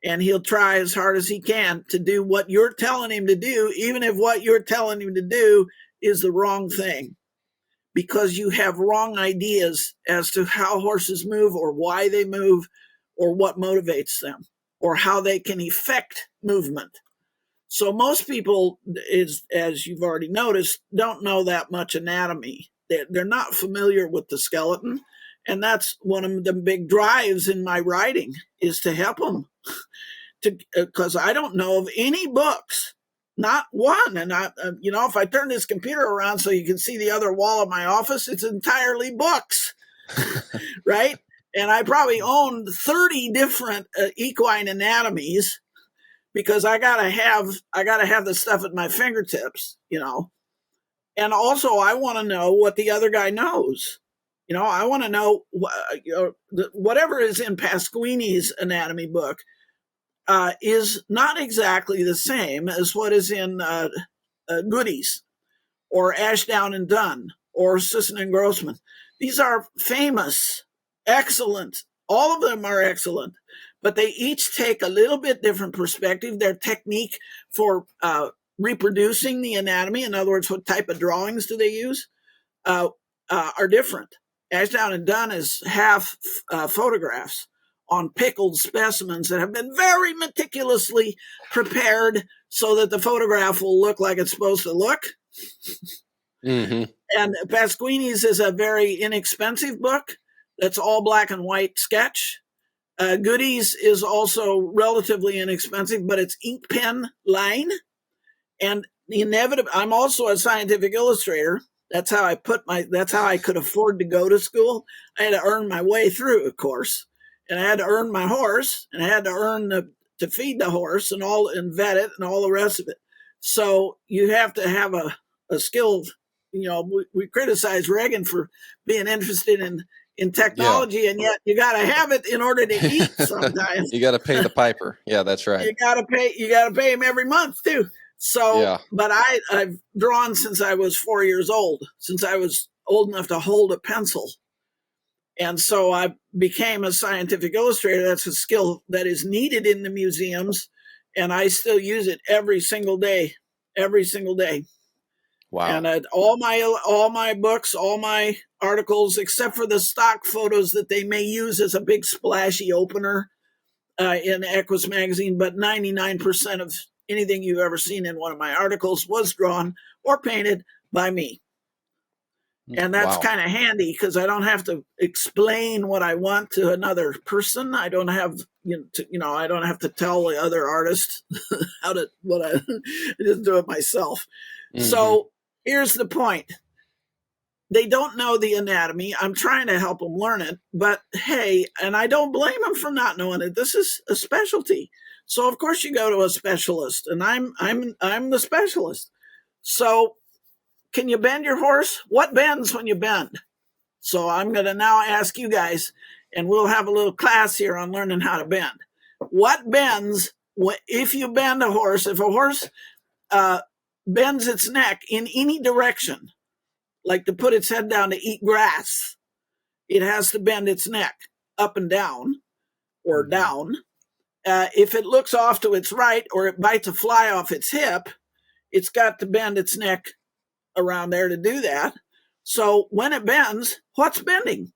And he'll try as hard as he can to do what you're telling him to do, even if what you're telling him to do is the wrong thing, because you have wrong ideas as to how horses move or why they move or what motivates them, or how they can affect movement. So most people, as you've already noticed, don't know that much anatomy. They're not familiar with the skeleton. And that's one of the big drives in my writing, is to help them. Because I don't know of any books, not one. And if I turn this computer around so you can see the other wall of my office, it's entirely books, right? And I probably own 30 different equine anatomies because I gotta have the stuff at my fingertips, And also I want to know what the other guy knows. I want to know, whatever is in Pasquini's anatomy book is not exactly the same as what is in Goody's or Ashdown and Dunn or Sisson and Grossman. These are famous, excellent. All of them are excellent, but they each take a little bit different perspective. Their technique for reproducing the anatomy, in other words, what type of drawings do they use, are different. Ashdown and Dunn is half photographs on pickled specimens that have been very meticulously prepared so that the photograph will look like it's supposed to look. Mm-hmm. And Pasquini's is a very inexpensive book that's all black and white sketch. Goody's is also relatively inexpensive, but it's ink pen line. And inevitably, I'm also a scientific illustrator. That's how I could afford to go to school. I had to earn my way through, of course. And I had to earn my horse, and I had to earn to feed the horse and vet it and all the rest of it. So you have to have a skilled, we criticize Reagan for being interested in technology, and yet you got to have it in order to eat sometimes. You got to pay the piper. Yeah, that's right. You got to pay him every month too. So, yeah. But I've drawn since I was 4 years old, since I was old enough to hold a pencil. And so I became a scientific illustrator. That's a skill that is needed in the museums, and I still use it every single day. Wow. And all my books, all my articles, except for the stock photos that they may use as a big splashy opener in Equus magazine, but 99% of anything you've ever seen in one of my articles was drawn or painted by me. And that's kind of handy because I don't have to explain what I want to another person. I don't have, I don't have to tell the other artist I just do it myself. Mm-hmm. So here's the point. They don't know the anatomy. I'm trying to help them learn it, but hey, and I don't blame them for not knowing it. This is a specialty. So of course you go to a specialist, and I'm the specialist. So can you bend your horse? What bends when you bend? So I'm going to now ask you guys, and we'll have a little class here on learning how to bend. What bends if you bend a horse? If a horse bends its neck in any direction, like to put its head down to eat grass, it has to bend its neck up and down or down. If it looks off to its right or it bites a fly off its hip, it's got to bend its neck around there to do that. So when it bends, what's bending?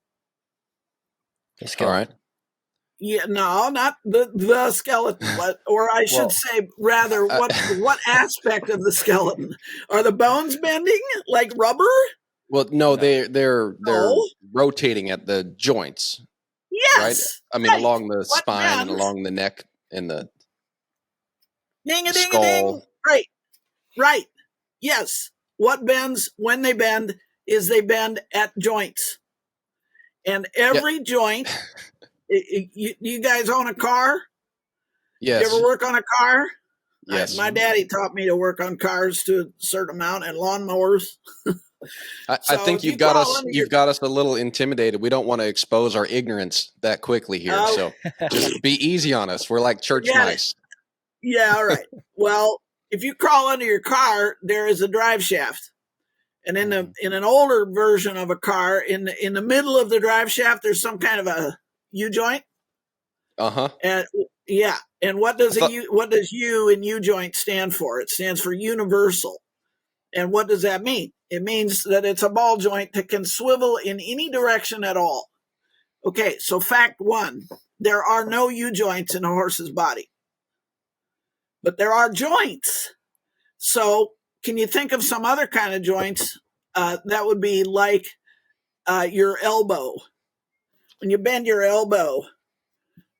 All right. Yeah, no, not the skeleton, or I should say rather what aspect of the skeleton? Are the bones bending like rubber? Well, no, they're rotating at the joints. Yes. Right? I mean, along the spine and along the neck and the skull. Right. Yes. What bends when they bend is they bend at joints. And every joint, you guys own a car? Yes. You ever work on a car? Yes. My daddy taught me to work on cars to a certain amount and lawnmowers. I think you've got us a little intimidated. We don't want to expose our ignorance that quickly here. So just be easy on us. We're like church mice. Yeah, all right. Well, if you crawl under your car, there is a drive shaft. And in an older version of a car, in the middle of the drive shaft, there's some kind of a U-joint. Uh-huh. And yeah. And what does U in U-joint stand for? It stands for universal. And what does that mean? It means that it's a ball joint that can swivel in any direction at all. Okay, so fact one, there are no U-joints in a horse's body. But there are joints. So can you think of some other kind of joints that would be like your elbow? When you bend your elbow,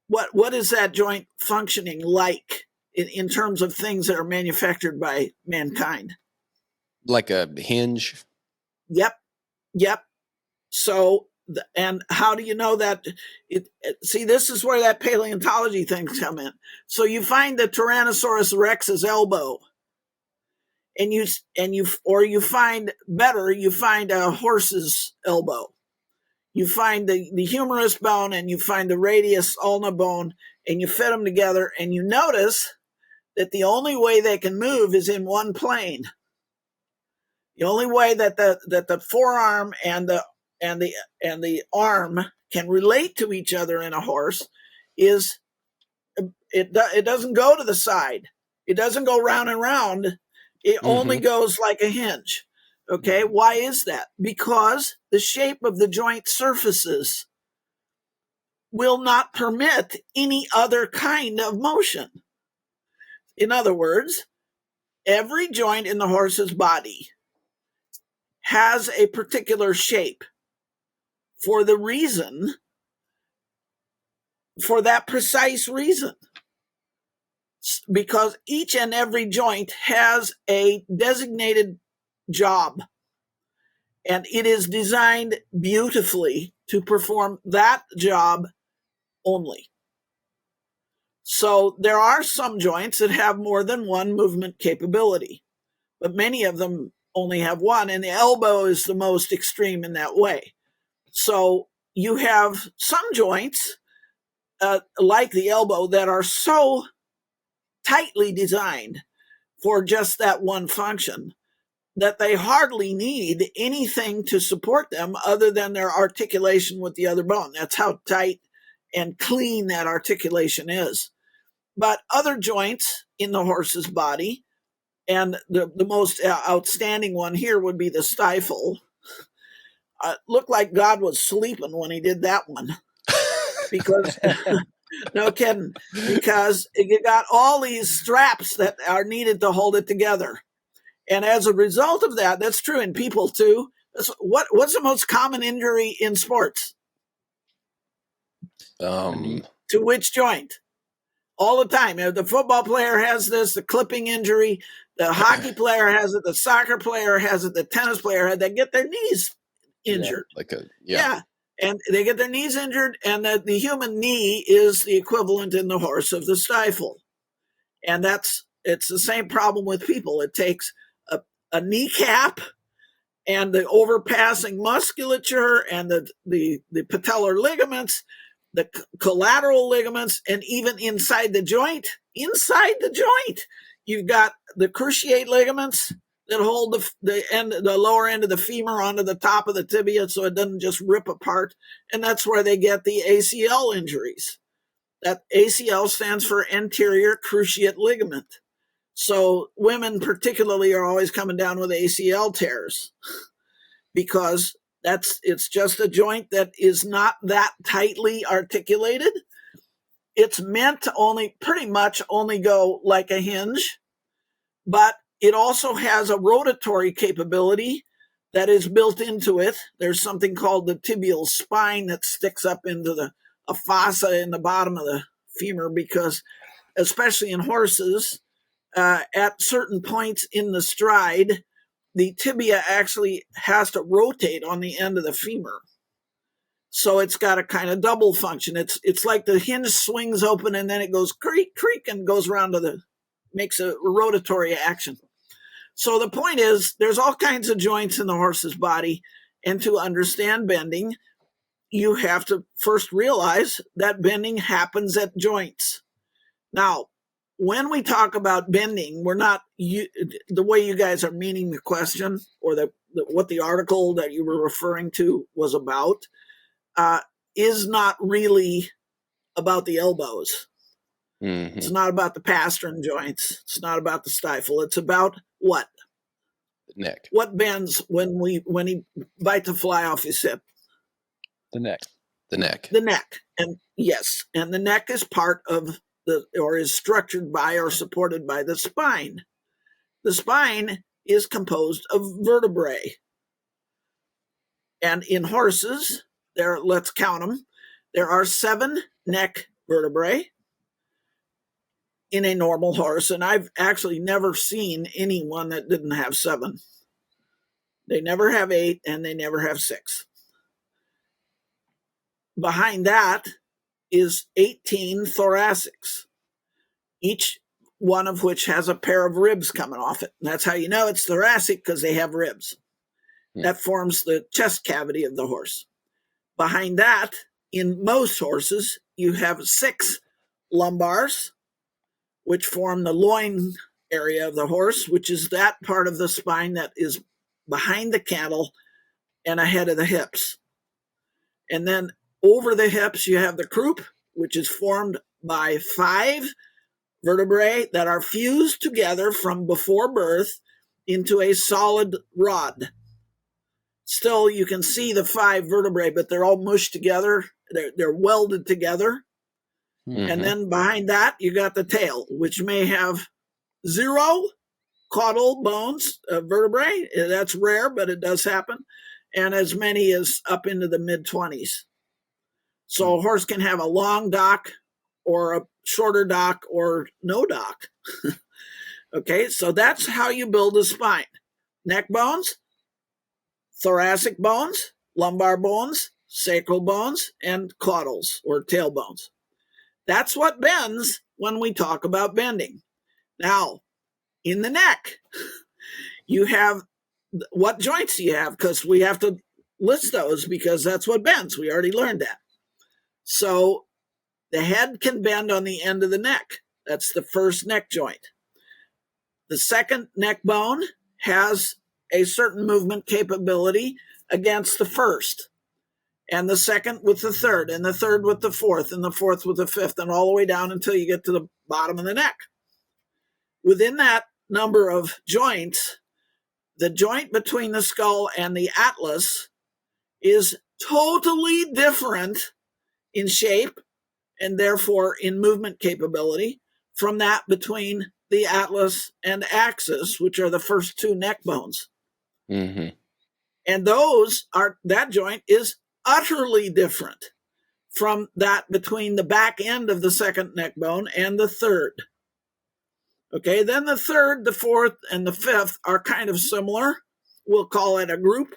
what is that joint functioning like in terms of things that are manufactured by mankind? Like a hinge? Yep. So, and how do you know that? See, this is where that paleontology things come in. So you find the Tyrannosaurus Rex's elbow, and you find a horse's elbow. You find the humerus bone and you find the radius ulna bone, and you fit them together, and you notice that the only way they can move is in one plane. The only way that the forearm and the arm can relate to each other in a horse is it doesn't go to the side. It doesn't go round and round. It only goes like a hinge. Okay, why is that? Because the shape of the joint surfaces will not permit any other kind of motion. In other words, every joint in the horse's body has a particular shape for that precise reason. Because each and every joint has a designated job, and it is designed beautifully to perform that job only. So there are some joints that have more than one movement capability, but many of them only have one, and the elbow is the most extreme in that way. So you have some joints, like the elbow, that are so tightly designed for just that one function that they hardly need anything to support them other than their articulation with the other bone. That's how tight and clean that articulation is. But other joints in the horse's body, and the most outstanding one here would be the stifle. Looked like God was sleeping when he did that one. Because, no kidding, because you got all these straps that are needed to hold it together. And as a result of that, that's true in people too. What's the most common injury in sports? To which joint? All the time. The football player has this, the clipping injury, the hockey player has it, the soccer player has it, the tennis player has it. They get their knees injured. Yeah. And they get their knees injured, and the human knee is the equivalent in the horse of the stifle. And it's the same problem with people. It takes a kneecap and the overpassing musculature and the patellar ligaments, the collateral ligaments, and even inside the joint, you've got the cruciate ligaments that hold the lower end of the femur onto the top of the tibia so it doesn't just rip apart. And that's where they get the ACL injuries. That ACL stands for anterior cruciate ligament. So women particularly are always coming down with ACL tears because it's just a joint that is not that tightly articulated. It's meant to pretty much only go like a hinge, but it also has a rotatory capability that is built into it. There's something called the tibial spine that sticks up into a fossa in the bottom of the femur because, especially in horses, at certain points in the stride, the tibia actually has to rotate on the end of the femur. So it's got a kind of double function. It's like the hinge swings open and then it goes creak, creak, and goes around makes a rotatory action. So the point is, there's all kinds of joints in the horse's body, and to understand bending, you have to first realize that bending happens at joints. Now, when we talk about bending, we're not the way you guys are meaning the question or what the article that you were referring to was about is not really about the elbows. Mm-hmm. It's not about the pastern joints. It's not about the stifle. It's about what? The neck. What bends when he bites a fly off his hip? The neck. The neck. The neck. And yes, and the neck is part of or is structured by or supported by the spine. The spine is composed of vertebrae. And in horses, let's count them. There are 7 neck vertebrae in a normal horse, and I've actually never seen anyone that didn't have 7. They never have 8, and they never have 6. Behind that is 18 thoracics, each one of which has a pair of ribs coming off it. And that's how you know it's thoracic, because they have ribs. That forms the chest cavity of the horse. behind that, in most horses, you have 6 lumbars, which form the loin area of the horse, which is that part of the spine that is behind the cantle and ahead of the hips. And then over the hips, you have the croup, which is formed by 5 vertebrae that are fused together from before birth into a solid rod. Still, you can see the 5 vertebrae, but they're all mushed together. They're welded together. Mm-hmm. And then behind that, you got the tail, which may have 0 caudal bones, vertebrae. That's rare, but it does happen. And as many as up into the mid-20s. So a horse can have a long dock or a shorter dock or no dock. Okay, so that's how you build a spine. Neck bones, thoracic bones, lumbar bones, sacral bones, and caudals or tailbones. That's what bends when we talk about bending. Now, in the neck, you have, what joints do you have? Because we have to list those because that's what bends. We already learned that. So the head can bend on the end of the neck. That's the first neck joint. The second neck bone has a certain movement capability against the first, and the second with the third, and the third with the fourth, and the fourth with the fifth, and all the way down until you get to the bottom of the neck. Within that number of joints, the joint between the skull and the atlas is totally different in shape and therefore in movement capability from that between the atlas and axis, which are the first 2 neck bones. Mm-hmm. And that joint is utterly different from that between the back end of the second neck bone and the third. Okay, then the third, the fourth, and the fifth are kind of similar. We'll call it a group.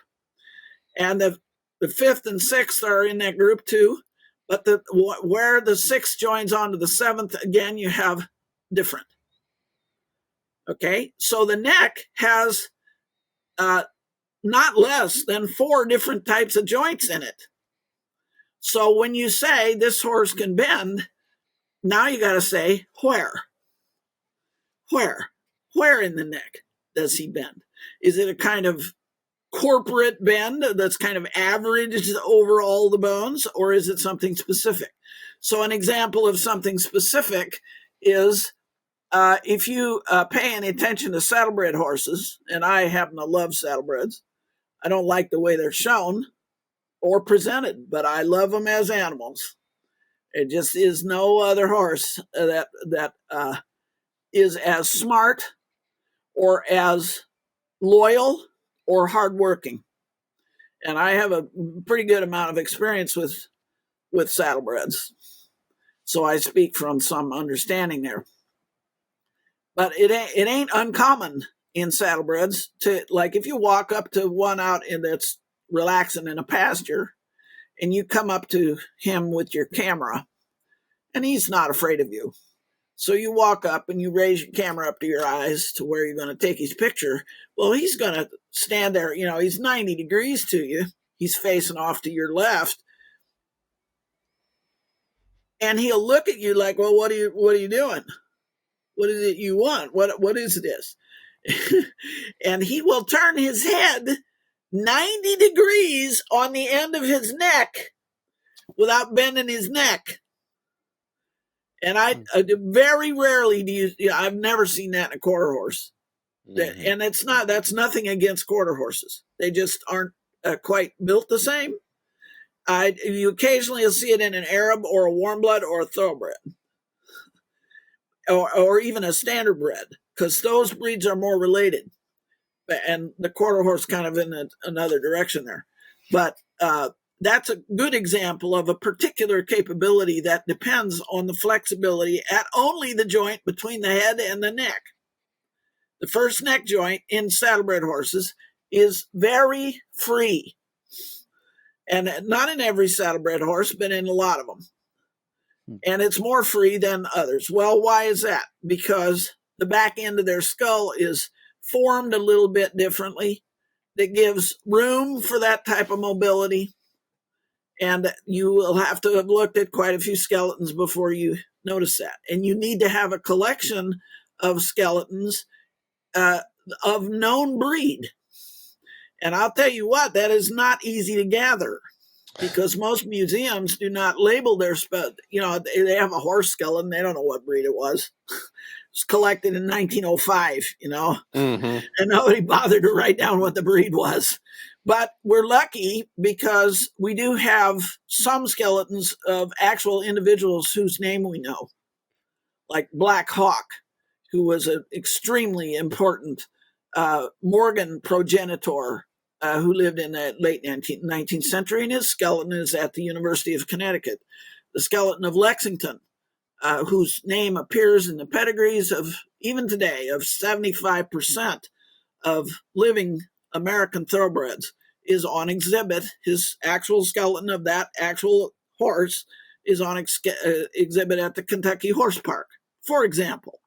And the fifth and sixth are in that group too. But where the 6th joins onto the 7th, again, you have different. Okay, so the neck has not less than 4 different types of joints in it. So when you say this horse can bend, now you got to say where? Where in the neck does he bend? Is it a kind of corporate bend that's kind of averaged over all the bones, or is it something specific? So an example of something specific is if you pay any attention to saddlebred horses, and I happen to love saddlebreds. I don't like the way they're shown or presented, but I love them as animals. It just is no other horse that is as smart or as loyal or hardworking. And I have a pretty good amount of experience with saddlebreds. So I speak from some understanding there. But it ain't uncommon in saddlebreds to, like, if you walk up to one out that's relaxing in a pasture and you come up to him with your camera and he's not afraid of you. So you walk up and you raise your camera up to your eyes to where you're going to take his picture. Well, he's going to stand there. You know, he's 90 degrees to you. He's facing off to your left. And he'll look at you like, well, what are you doing? What is it you want? What is this? And he will turn his head 90 degrees on the end of his neck without bending his neck. And I very rarely I've never seen that in a quarter horse. Mm-hmm. And that's nothing against quarter horses. They just aren't quite built the same. You occasionally will see it in an Arab or a warm blood or a thoroughbred. Or even a standard bred, because those breeds are more related. And the quarter horse kind of in another direction there. But that's a good example of a particular capability that depends on the flexibility at only the joint between the head and the neck. The first neck joint in saddlebred horses is very free. And not in every saddlebred horse, but in a lot of them. And it's more free than others. Well, why is that? Because the back end of their skull is formed a little bit differently. That gives room for that type of mobility. And you will have to have looked at quite a few skeletons before you notice that. And you need to have a collection of skeletons of known breed. And I'll tell you what, that is not easy to gather, because most museums do not label their, they have a horse skeleton. They don't know what breed it was. It was collected in 1905, and nobody bothered to write down what the breed was. But we're lucky because we do have some skeletons of actual individuals whose name we know, like Black Hawk, who was an extremely important Morgan progenitor who lived in the late 19th century, and his skeleton is at the University of Connecticut. The skeleton of Lexington, whose name appears in the pedigrees of, even today, of 75% of living American thoroughbreds, is on exhibit. His actual skeleton of that actual horse is on exhibit at the Kentucky Horse Park, for example.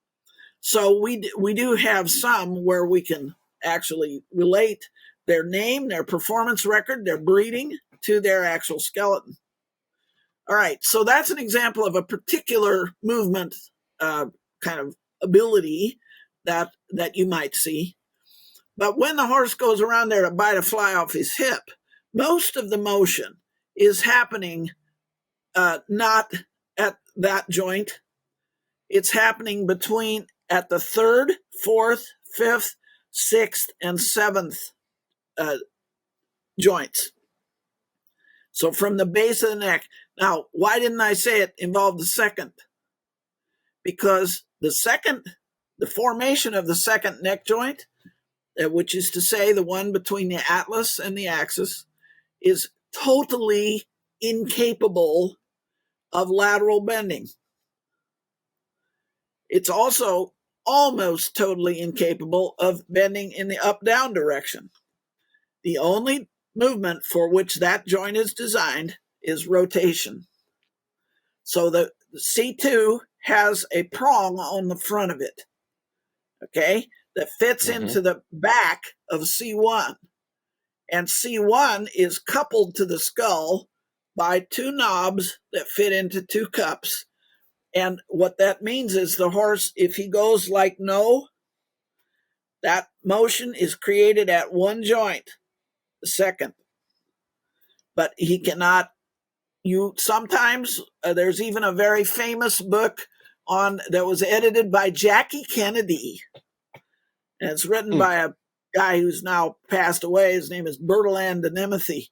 So we do have some where we can actually relate their name, their performance record, their breeding to their actual skeleton. All right, so that's an example of a particular movement kind of ability that you might see. But when the horse goes around there to bite a fly off his hip, most of the motion is happening not at that joint. It's happening at the third, fourth, fifth, sixth, and seventh joints. So from the base of the neck. Now, why didn't I say it involved the second? Because the formation of the second neck joint, which is to say the one between the atlas and the axis, is totally incapable of lateral bending. It's also almost totally incapable of bending in the up-down direction. The only movement for which that joint is designed is rotation. So the C2 has a prong on the front of it, okay, that fits into the back of C1. And C1 is coupled to the skull by two knobs that fit into two cups. And what that means is the horse, if he goes like no, that motion is created at one joint, the second. But he cannot, sometimes there's even a very famous book that was edited by Jackie Kennedy. And it's written by a guy who's now passed away. His name is Bertalan Denemethee.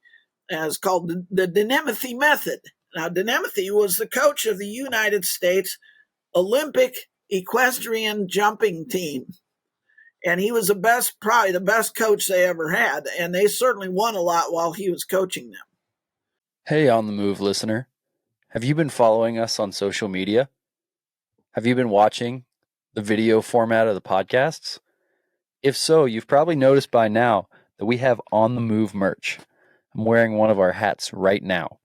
And it's called the Denemethee Method. Now, Denemethee was the coach of the United States Olympic equestrian jumping team. And he was probably the best coach they ever had. And they certainly won a lot while he was coaching them. Hey, On the Move listener. Have you been following us on social media? Have you been watching the video format of the podcasts? If so, you've probably noticed by now that we have On the Move merch. I'm wearing one of our hats right now.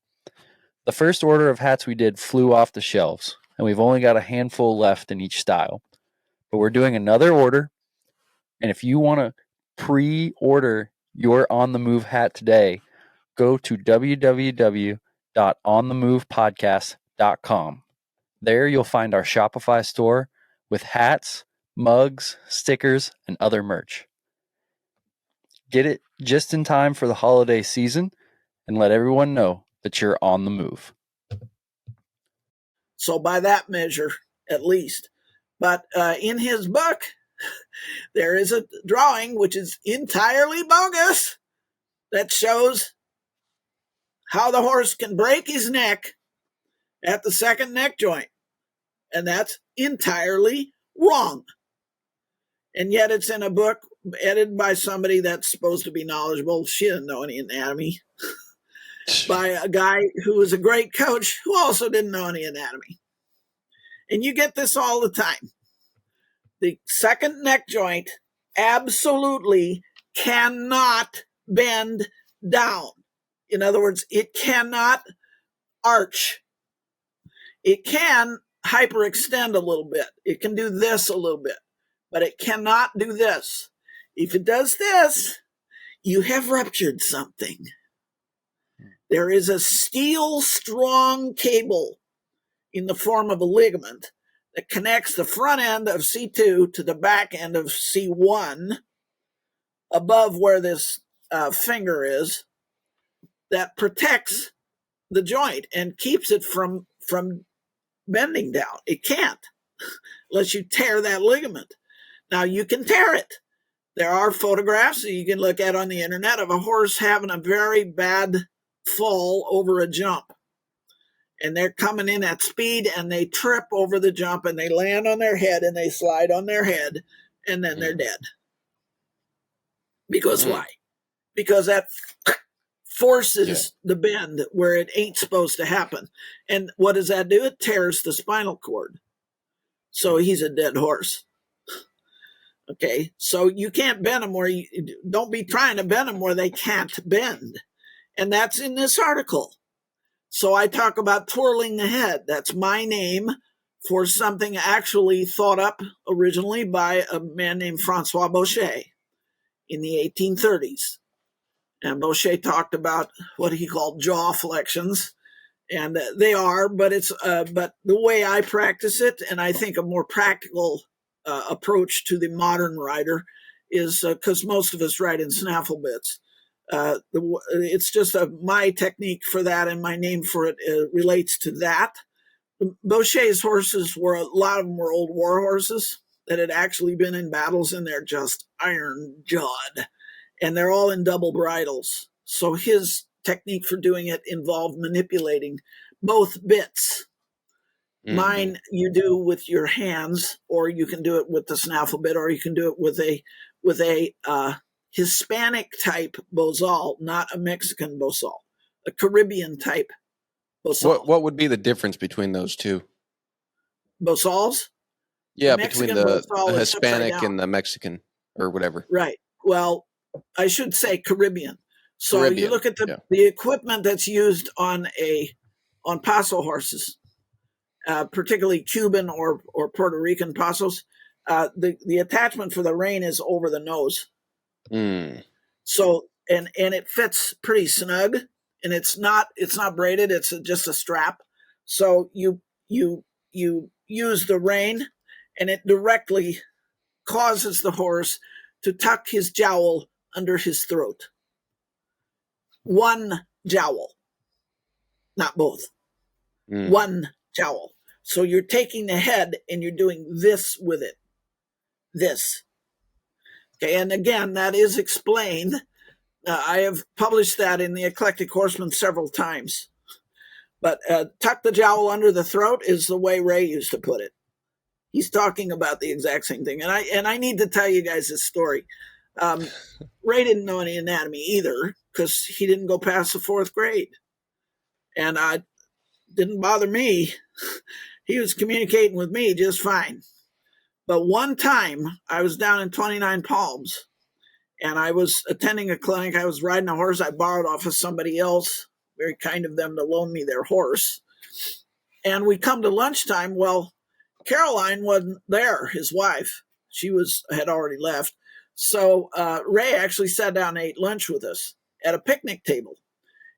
The first order of hats we did flew off the shelves, and we've only got a handful left in each style. But we're doing another order, and if you want to pre-order your On the Move hat today, go to www.onthemovepodcast.com. There you'll find our Shopify store with hats, mugs, stickers, and other merch. Get it just in time for the holiday season and let everyone know that you're on the move. So by that measure, at least. But in his book, there is a drawing which is entirely bogus that shows how the horse can break his neck at the second neck joint. And that's entirely wrong. And yet it's in a book edited by somebody that's supposed to be knowledgeable. She didn't know any anatomy. By a guy who was a great coach who also didn't know any anatomy. And you get this all the time. The second neck joint absolutely cannot bend down. In other words, it cannot arch. It can hyperextend a little bit. It can do this a little bit, but it cannot do this. If it does this, you have ruptured something. there is a steel strong cable in the form of a ligament that connects the front end of C2 to the back end of C1 above where this finger is, that protects the joint and keeps it from bending down. It can't unless you tear that ligament. Now, you can tear it. There are photographs that you can look at on the internet of a horse having a very bad fall over a jump. And they're coming in at speed and they trip over the jump and they land on their head and they slide on their head and then they're dead. Because why? Because that forces the bend where it ain't supposed to happen. And what does that do? It tears the spinal cord. So he's a dead horse. Okay, so you can't bend them don't be trying to bend them where they can't bend. And that's in this article. So I talk about twirling the head. That's my name for something actually thought up originally by a man named Francois Boucher in the 1830s. And Boucher talked about what he called jaw flexions. And they are, but but the way I practice it, and I think a more practical approach to the modern rider is because most of us ride in snaffle bits. It's just my technique for that, and my name for it relates to that. Boucher's horses a lot of them were old war horses that had actually been in battles, and they're just iron-jawed, and they're all in double bridles. So his technique for doing it involved manipulating both bits. Mine you do with your hands, or you can do it with the snaffle bit, or you can do it with a Hispanic type bozal, not a Mexican bozal, a Caribbean type bozal. What would be the difference between those two? Bozals? Yeah, between the Hispanic and the Mexican or whatever. Right. Well, I should say Caribbean. So you look at the equipment that's used on paso horses, particularly Cuban or Puerto Rican pasos. The attachment for the rein is over the nose. So and it fits pretty snug, and it's not braided. It's just a strap. So you use the rein, and it directly causes the horse to tuck his jowl under his throat. One jowl, not both. One jowl. So you're taking the head and you're doing this with it. This. Okay, and again, that is explained. I have published that in the Eclectic Horseman several times. But tuck the jowl under the throat is the way Ray used to put it. He's talking about the exact same thing. And I need to tell you guys this story. Ray didn't know any anatomy either, because he didn't go past the 4th grade. And it didn't bother me. He was communicating with me just fine. But one time I was down in 29 Palms and I was attending a clinic. I was riding a horse I borrowed off of somebody else. Very kind of them to loan me their horse. And we come to lunchtime. Well, Caroline wasn't there, his wife. She had already left. So Ray actually sat down and ate lunch with us at a picnic table.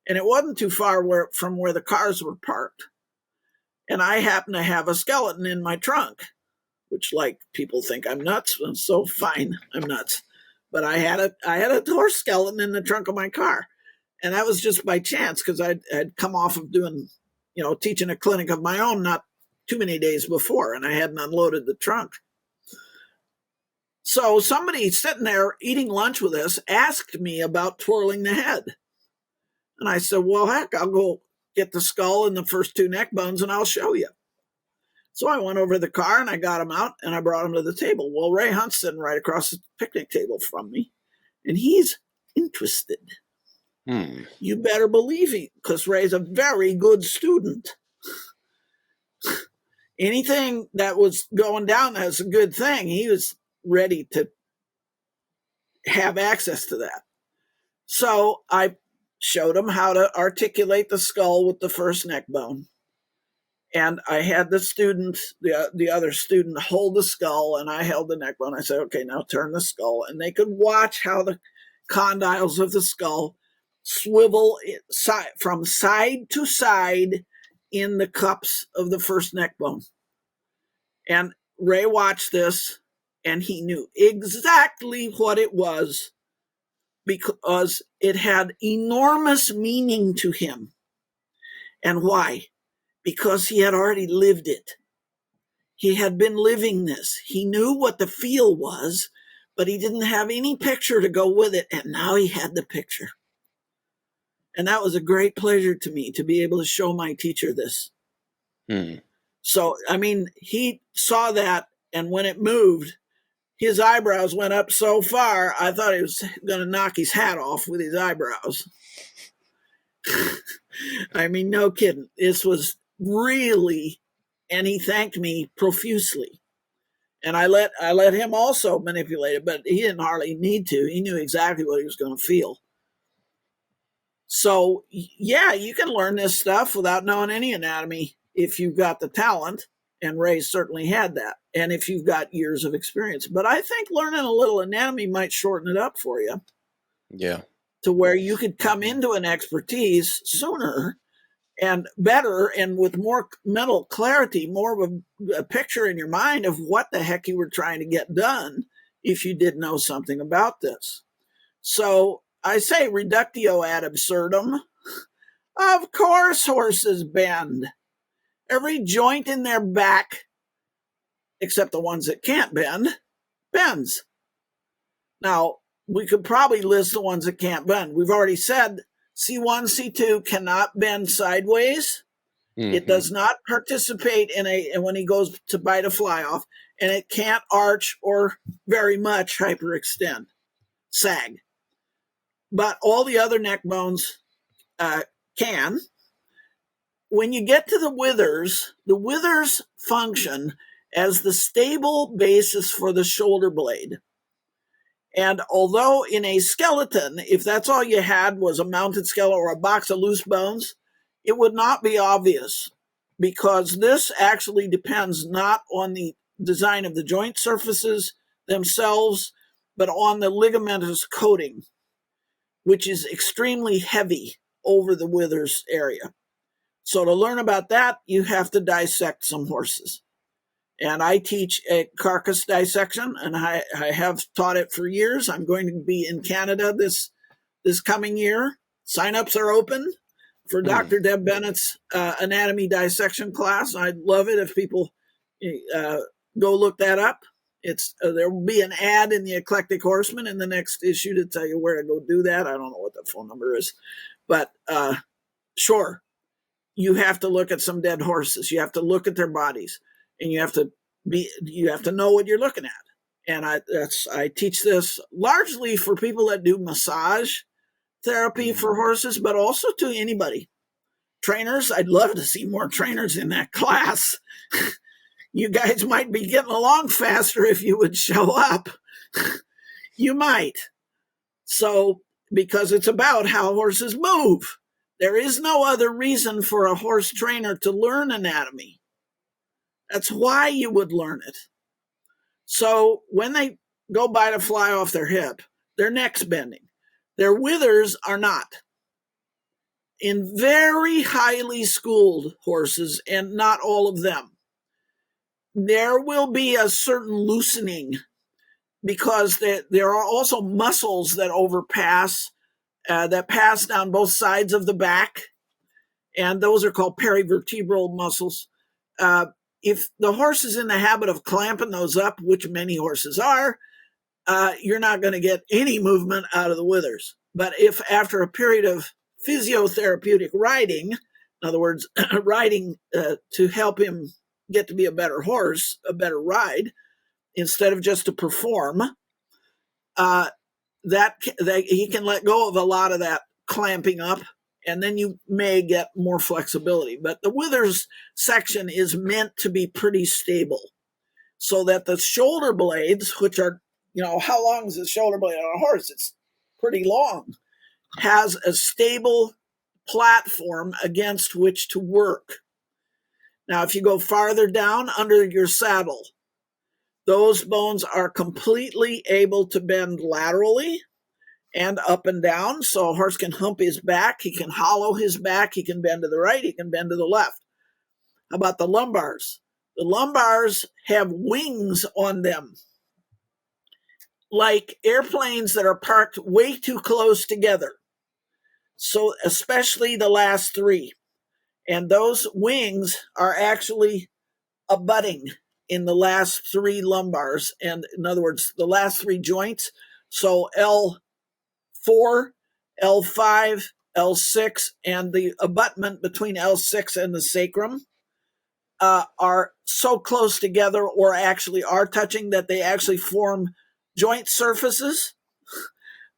And it wasn't too far from where the cars were parked. And I happened to have a skeleton in my trunk, which, like, people think I'm nuts. And so fine, I'm nuts. But I had a horse skeleton in the trunk of my car. And that was just by chance, because I'd come off of doing, teaching a clinic of my own not too many days before, and I hadn't unloaded the trunk. So somebody sitting there eating lunch with us asked me about twirling the head. And I said, well, heck, I'll go get the skull and the first 2 neck bones and I'll show you. So I went over to the car and I got him out and I brought him to the table. Well, Ray Hunt's sitting right across the picnic table from me, and he's interested. You better believe it, because Ray's a very good student. Anything that was going down as a good thing, he was ready to have access to that. So I showed him how to articulate the skull with the first neck bone. And I had the student, the other student, hold the skull, and I held the neck bone. I said, okay, now turn the skull. And they could watch how the condyles of the skull swivel from side to side in the cups of the first neck bone. And Ray watched this, and he knew exactly what it was because it had enormous meaning to him. And why? Because he had already lived it. He had been living this. He knew what the feel was, but he didn't have any picture to go with it, and now he had the picture. And that was a great pleasure to me to be able to show my teacher this. So, I mean, he saw that, and when it moved, his eyebrows went up so far, I thought he was going to knock his hat off with his eyebrows. I mean, no kidding. This was really, and he thanked me profusely. And I let him also manipulate it, but he didn't hardly need to. He knew exactly what he was going to feel. So, yeah, you can learn this stuff without knowing any anatomy if you've got the talent, and Ray certainly had that, and if you've got years of experience. But I think learning a little anatomy might shorten it up for you. Yeah. To where you could come into an expertise sooner and better and with more mental clarity, more of a picture in your mind of what the heck you were trying to get done if you did know something about this. So I say reductio ad absurdum. Of course horses bend. Every joint in their back, except the ones that can't bend, bends. Now, we could probably list the ones that can't bend. We've already said C1, C2 cannot bend sideways. It does not participate when he goes to bite a fly off, and it can't arch or very much hyperextend, sag. But all the other neck bones can. When you get to the withers function as the stable basis for the shoulder blade. And although in a skeleton, if that's all you had was a mounted skeleton or a box of loose bones, it would not be obvious, because this actually depends not on the design of the joint surfaces themselves, but on the ligamentous coating, which is extremely heavy over the withers area. So to learn about that, you have to dissect some horses. And I teach a carcass dissection, and I have taught it for years. I'm going to be in Canada this coming year. Sign-ups are open for Dr. Deb Bennett's anatomy dissection class. I'd love it if people go look that up. There will be an ad in the Eclectic Horseman in the next issue to tell you where to go do that. I don't know what the phone number is, but sure, you have to look at some dead horses. You have to look at their bodies. And you have to know what you're looking at. And I teach this largely for people that do massage therapy for horses, but also to anybody. Trainers, I'd love to see more trainers in that class. You guys might be getting along faster if you would show up. You might. So, because it's about how horses move. There is no other reason for a horse trainer to learn anatomy. That's why you would learn it. So when they go bite a fly off their hip, their neck's bending. Their withers are not. In very highly schooled horses, and not all of them, there will be a certain loosening because there are also muscles that overpass, that pass down both sides of the back, and those are called perivertebral muscles. If the horse is in the habit of clamping those up, which many horses are, you're not going to get any movement out of the withers. But if after a period of physiotherapeutic riding, in other words, riding to help him get to be a better horse, a better ride, instead of just to perform, that he can let go of a lot of that clamping up, and then you may get more flexibility. But the withers section is meant to be pretty stable so that the shoulder blades, which are, how long is the shoulder blade on a horse? It's pretty long, has a stable platform against which to work. Now, if you go farther down under your saddle, those bones are completely able to bend laterally and up and down. So a horse can hump his back. He can hollow his back. He can bend to the right. He can bend to the left. How about the lumbars? The lumbars have wings on them, like airplanes that are parked way too close together. So especially the last three. And those wings are actually abutting in the last three lumbars. And in other words, the last three joints. So L4, L5, L6, and the abutment between L6 and the sacrum are so close together, or actually are touching, that they actually form joint surfaces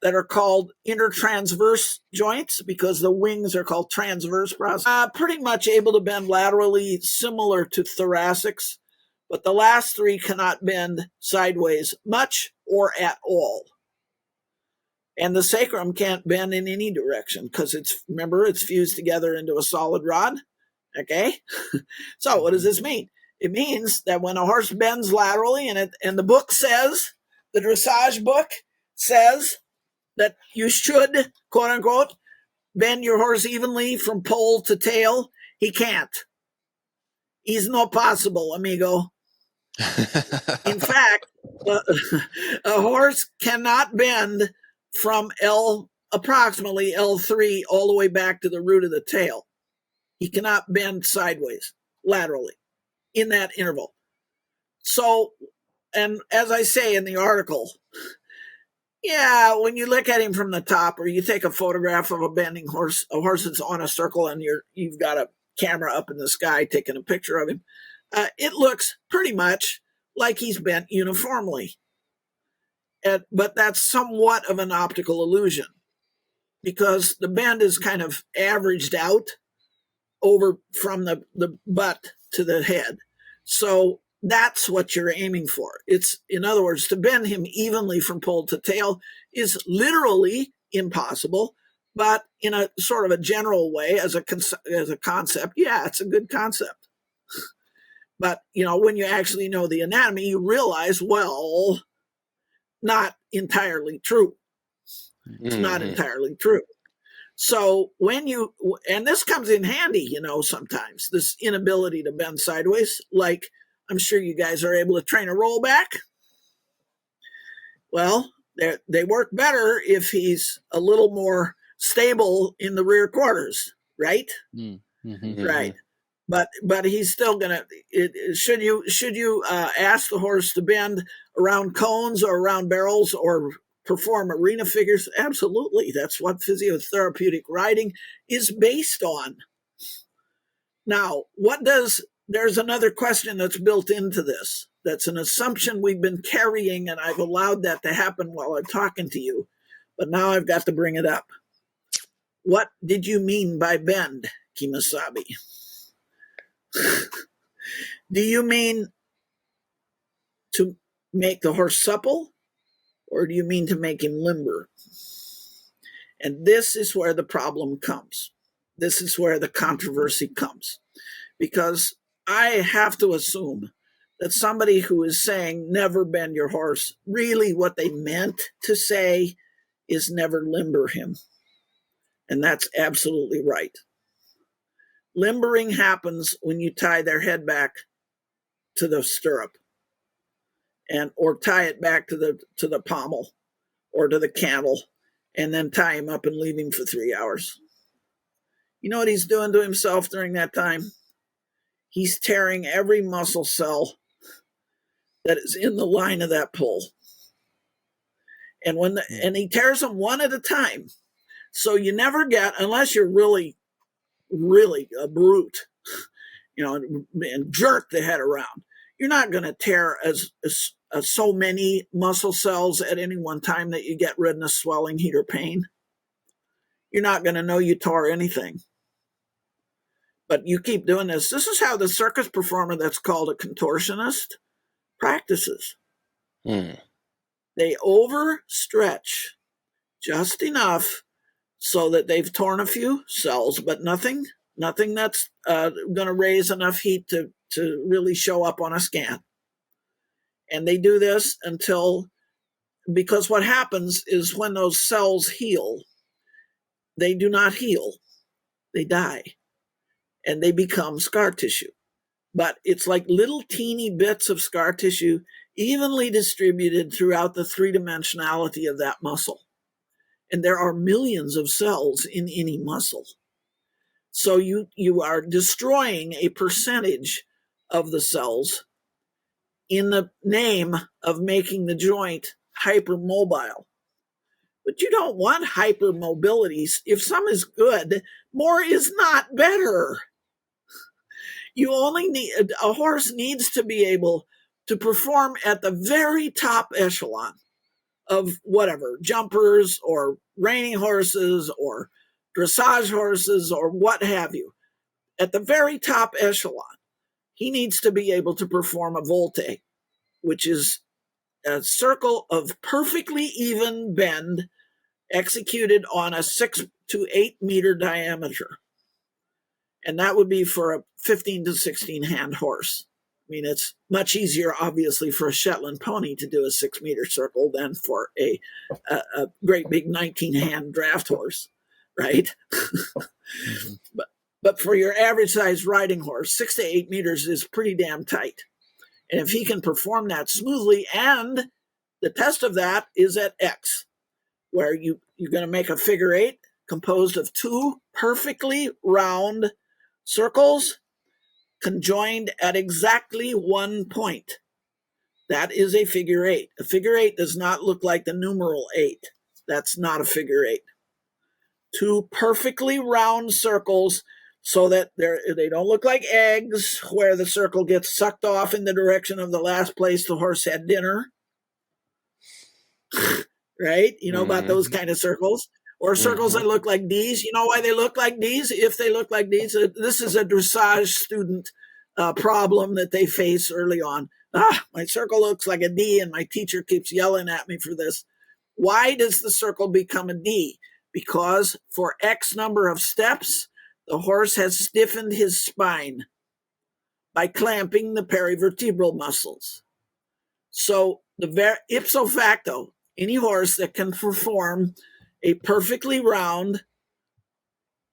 that are called intertransverse joints, because the wings are called transverse process. Pretty much able to bend laterally, similar to thoracics, but the last three cannot bend sideways much or at all. And the sacrum can't bend in any direction because remember, it's fused together into a solid rod. Okay. So what does this mean? It means that when a horse bends laterally, and the book says, the dressage book says, that you should, quote unquote, bend your horse evenly from pole to tail. He can't. He's not possible, amigo. In fact, a horse cannot bend from approximately L3 all the way back to the root of the tail. He cannot bend sideways, laterally, in that interval. So, and as I say in the article, yeah, when you look at him from the top, or you take a photograph of a bending horse, a horse that's on a circle, and you've got a camera up in the sky taking a picture of him, it looks pretty much like he's bent uniformly. But that's somewhat of an optical illusion, because the bend is kind of averaged out over from the butt to the head. So that's what you're aiming for. It's, in other words, to bend him evenly from pole to tail is literally impossible, but in a sort of a general way, as a concept, yeah, it's a good concept. But, when you actually know the anatomy, you realize, well, not entirely true. It's not entirely true. So and this comes in handy, sometimes, this inability to bend sideways, like I'm sure you guys are able to train a rollback. Well, they work better if he's a little more stable in the rear quarters, right? Mm-hmm. Right. But he's still gonna. Should you ask the horse to bend around cones or around barrels or perform arena figures? Absolutely. That's what physiotherapeutic riding is based on. Now, there's another question that's built into this. That's an assumption we've been carrying, and I've allowed that to happen while I'm talking to you. But now I've got to bring it up. What did you mean by bend, Kimasabi? Do you mean to make the horse supple, or do you mean to make him limber? And this is where the problem comes. This is where the controversy comes. Because I have to assume that somebody who is saying never bend your horse, really what they meant to say is never limber him. And that's absolutely right. Limbering happens when you tie their head back to the stirrup, or tie it back to the pommel or to the cantle, and then tie him up and leave him for 3 hours. You know what he's doing to himself during that time? He's tearing every muscle cell that is in the line of that pull. And and he tears them one at a time. So you never get, unless you're really, really a brute, and jerk the head around, you're not going to tear as so many muscle cells at any one time that you get redness, swelling, heat, or pain. You're not going to know you tore anything. But you keep doing this. This is how the circus performer that's called a contortionist practices. They overstretch just enough so that they've torn a few cells, but nothing that's going to raise enough heat to really show up on a scan. And they do this until because what happens is when those cells heal, they do not heal, they die, and they become scar tissue. But it's like little teeny bits of scar tissue evenly distributed throughout the three-dimensionality of that muscle. And there are millions of cells in any muscle. So you are destroying a percentage of the cells in the name of making the joint hypermobile. But you don't want hypermobility. If some is good, more is not better. You only need, a horse needs to be able to perform at the very top echelon of whatever, jumpers or reining horses or dressage horses or what have you. At the very top echelon, he needs to be able to perform a volte, which is a circle of perfectly even bend executed on a 6 to 8 meter diameter. And that would be for a 15 to 16 hand horse. I mean, it's much easier, obviously, for a Shetland pony to do a 6 meter circle than for a great big 19 hand draft horse, right? Mm-hmm. But for your average size riding horse, 6 to 8 meters is pretty damn tight. And if he can perform that smoothly, and the test of that is at X, where you're going to make a figure 8 composed of 2 perfectly round circles conjoined at exactly 1 point. That is a figure 8. A figure 8 does not look like the numeral 8. That's not a figure 8. 2 perfectly round circles so that they don't look like eggs where the circle gets sucked off in the direction of the last place the horse had dinner. Right? You know about those kind of circles? Or circles that look like Ds. You know why they look like Ds? If they look like Ds, this is a dressage student problem that they face early on. My circle looks like a D and my teacher keeps yelling at me for this. Why does the circle become a D? Because for X number of steps, the horse has stiffened his spine by clamping the perivertebral muscles. So ipso facto, any horse that can perform a perfectly round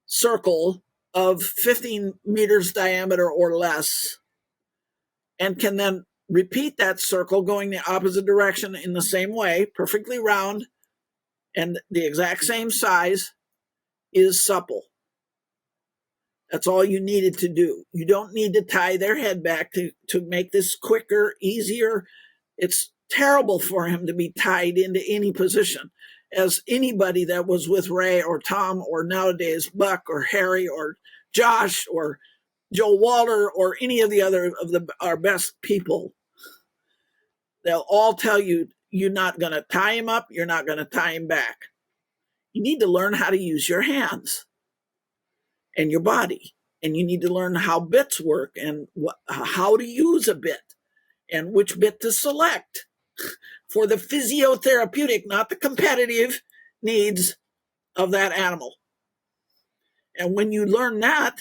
circle of 15 meters diameter or less and can then repeat that circle going the opposite direction in the same way, perfectly round and the exact same size, is supple. That's all you needed to do. You don't need to tie their head back to make this quicker, easier. It's terrible for him to be tied into any position. As anybody that was with Ray or Tom or nowadays Buck or Harry or Josh or Joe Walter or any of the other of our best people, they'll all tell you, you're not going to tie him up, you're not going to tie him back. You need to learn how to use your hands and your body. And you need to learn how bits work and how to use a bit and which bit to select for the physiotherapeutic, not the competitive needs of that animal. And when you learn that,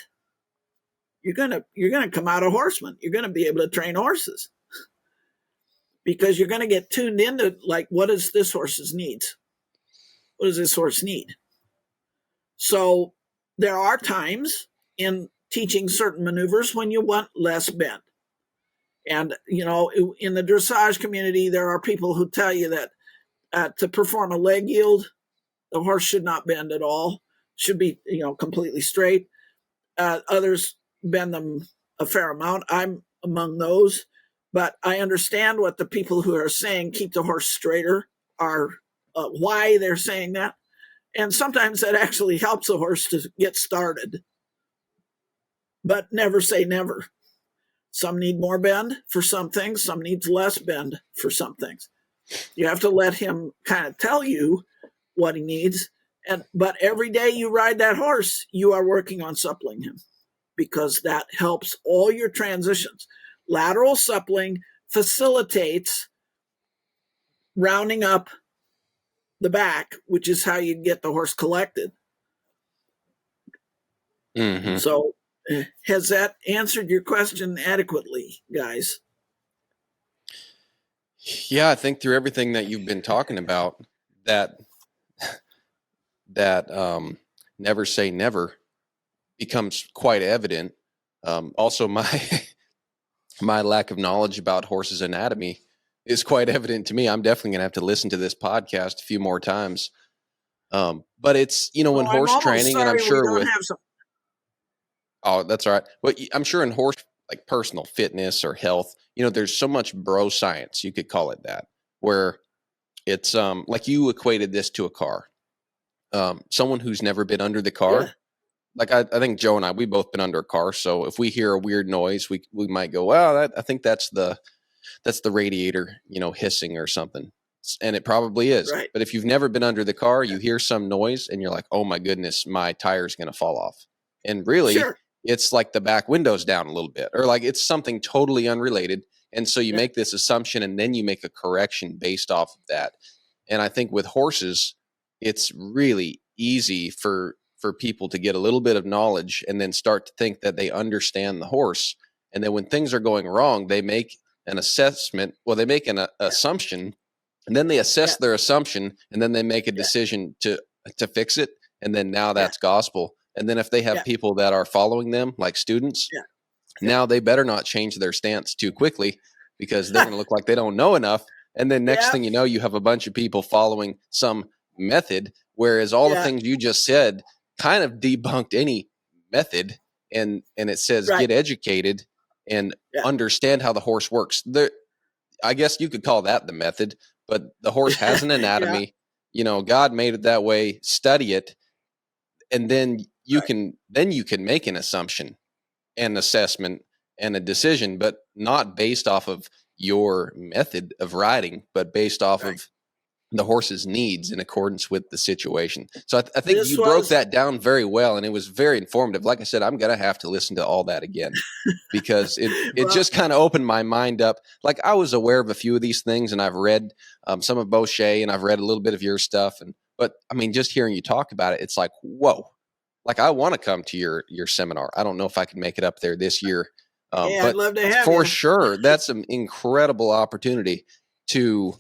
you're gonna come out a horseman. You're gonna be able to train horses because you're gonna get tuned into, like, what is this horse's needs? What does this horse need? So there are times in teaching certain maneuvers when you want less bend. And, you know, in the dressage community, there are people who tell you that to perform a leg yield, the horse should not bend at all, should be, completely straight. Others bend them a fair amount. I'm among those, but I understand what the people who are saying keep the horse straighter are, why they're saying that. And sometimes that actually helps the horse to get started. But never say never. Some need more bend for some things. Some needs less bend for some things. You have to let him kind of tell you what he needs. But every day you ride that horse, you are working on suppling him because that helps all your transitions. Lateral suppling facilitates rounding up the back, which is how you get the horse collected. Mm-hmm. So has that answered your question adequately, guys? Yeah, I think through everything that you've been talking about, that never say never becomes quite evident. Also, my lack of knowledge about horses' anatomy is quite evident to me. I'm definitely going to have to listen to this podcast a few more times. But it's, when horse training, and I'm sure with, oh, that's all right. But I'm sure in horse, like personal fitness or health, there's so much bro science, you could call it that, where it's like you equated this to a car. Someone who's never been under the car, like I think Joe and I, we've both been under a car. So if we hear a weird noise, we might go, well, I think that's the radiator, hissing or something. And it probably is. Right. But if you've never been under the car, you hear some noise and you're like, oh my goodness, my tire's going to fall off. And really, it's like the back window's down a little bit, or like it's something totally unrelated. And so you make this assumption and then you make a correction based off of that. And I think with horses, it's really easy for people to get a little bit of knowledge and then start to think that they understand the horse. And then when things are going wrong, they make an assessment. Well, they make an assumption, and then they assess their assumption, and then they make a decision to fix it. And then now that's gospel. And then if they have people that are following them, like students, now they better not change their stance too quickly, because they're going to look like they don't know enough. And then next thing you know, you have a bunch of people following some method, whereas all the things you just said kind of debunked any method. And it says, get educated and understand how the horse works. I guess you could call that the method, but the horse has an anatomy. God made it that way. Study it, and then you can make an assumption, an assessment, and a decision, but not based off of your method of riding, but based off of the horse's needs in accordance with the situation. So I think you broke that down very well, and it was very informative. Like I said, I'm going to have to listen to all that again, because it just kind of opened my mind up. Like, I was aware of a few of these things, and I've read some of Bochet, and I've read a little bit of your stuff. But I mean, just hearing you talk about it, it's like, whoa, like I want to come to your seminar. I don't know if I can make it up there this year. But I'd love to have for sure. That's an incredible opportunity to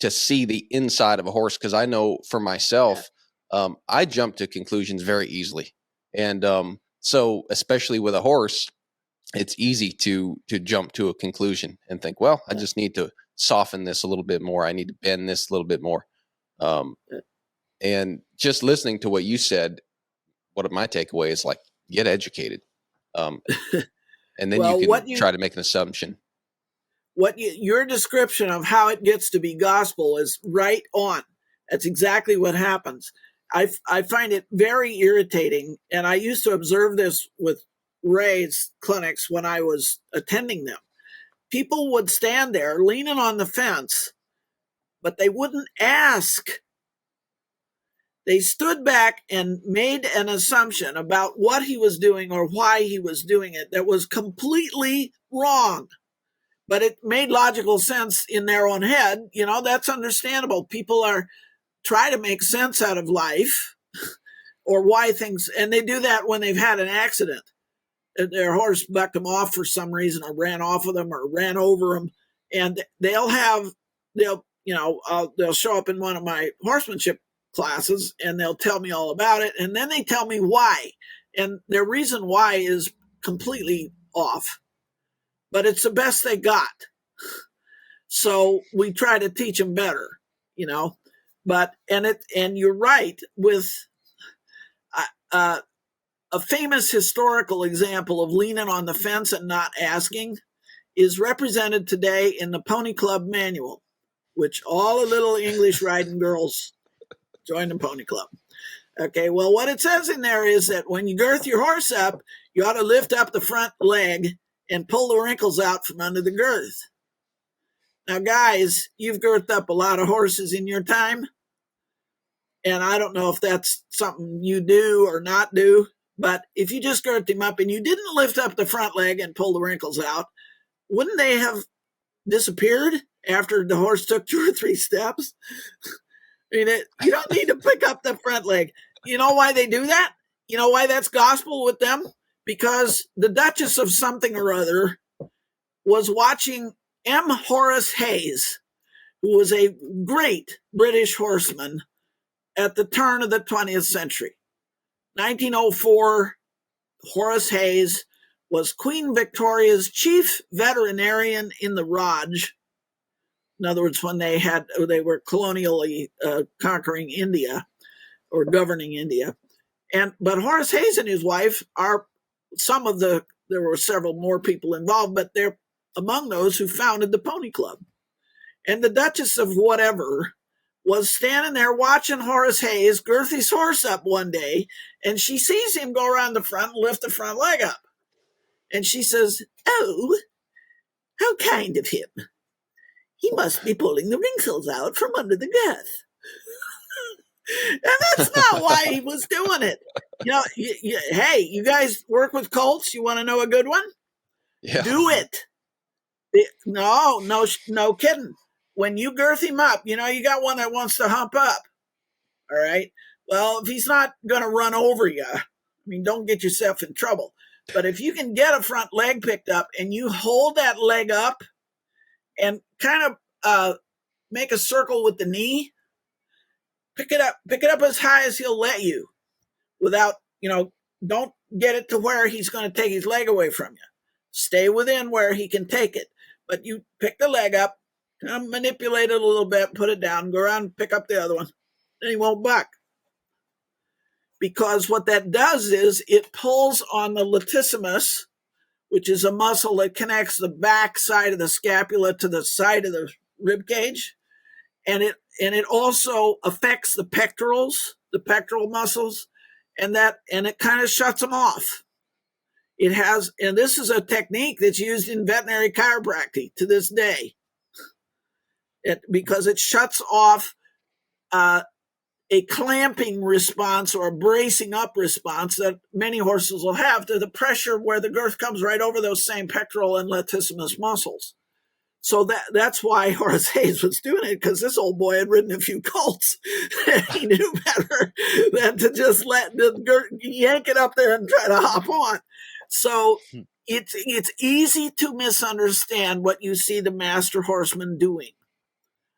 see the inside of a horse. Cause I know for myself, I jump to conclusions very easily. And, so especially with a horse, it's easy to jump to a conclusion and think, well, I just need to soften this a little bit more. I need to bend this a little bit more. And just listening to what you said, what my takeaway is, like, get educated. And then you can try to make an assumption. Your description of how it gets to be gospel is right on. That's exactly what happens. I find it very irritating, and I used to observe this with Ray's clinics when I was attending them. People would stand there leaning on the fence, but they wouldn't ask. They stood back and made an assumption about what he was doing or why he was doing it that was completely wrong. But it made logical sense in their own head. That's understandable. People try to make sense out of life or why things, and they do that when they've had an accident. Their horse bucked them off for some reason, or ran off with them, or ran over them. And they'll show up in one of my horsemanship classes and they'll tell me all about it. And then they tell me why. And their reason why is completely off. But it's the best they got. So we try to teach them better, But and you're right, with a famous historical example of leaning on the fence and not asking is represented today in the Pony Club manual, which all the little English riding girls join the Pony Club. Okay, well, what it says in there is that when you girth your horse up, you ought to lift up the front leg and pull the wrinkles out from under the girth. Now, guys, you've girthed up a lot of horses in your time, and I don't know if that's something you do or not do, but if you just girthed him up and you didn't lift up the front leg and pull the wrinkles out, wouldn't they have disappeared after the horse took 2 or 3 steps? I mean, you don't need to pick up the front leg. You know why they do that? You know why that's gospel with them? Because the Duchess of something or other was watching M. Horace Hayes, who was a great British horseman at the turn of the 20th century. 1904, Horace Hayes was Queen Victoria's chief veterinarian in the Raj. In other words, when they were colonially conquering India or governing India. But Horace Hayes and his wife are there were several more people involved, but they're among those who founded the Pony Club. And the Duchess of whatever was standing there watching Horace Hayes girth his horse up one day, and she sees him go around the front and lift the front leg up. And she says, "Oh, how kind of him. He must be pulling the wrinkles out from under the girth." And that's not why he was doing it. Hey, you guys work with colts? You want to know a good one? Yeah. Do it. No kidding. When you girth him up, you got one that wants to hump up. All right. Well, if he's not going to run over you, don't get yourself in trouble. But if you can get a front leg picked up and you hold that leg up and kind of make a circle with the knee, pick it up as high as he'll let you without, don't get it to where he's going to take his leg away from you. Stay within where he can take it. But you pick the leg up, manipulate it a little bit, put it down, go around and pick up the other one, and he won't buck. Because what that does is it pulls on the latissimus, which is a muscle that connects the back side of the scapula to the side of the rib cage. And it also affects the pectoral muscles, and it kind of shuts them off. And this is a technique that's used in veterinary chiropractic to this day, because it shuts off a clamping response or a bracing up response that many horses will have to the pressure where the girth comes right over those same pectoral and latissimus muscles. So that's why Horace Hayes was doing it, because this old boy had ridden a few colts. He knew better than to just let the girth yank it up there and try to hop on. So it's easy to misunderstand what you see the master horseman doing,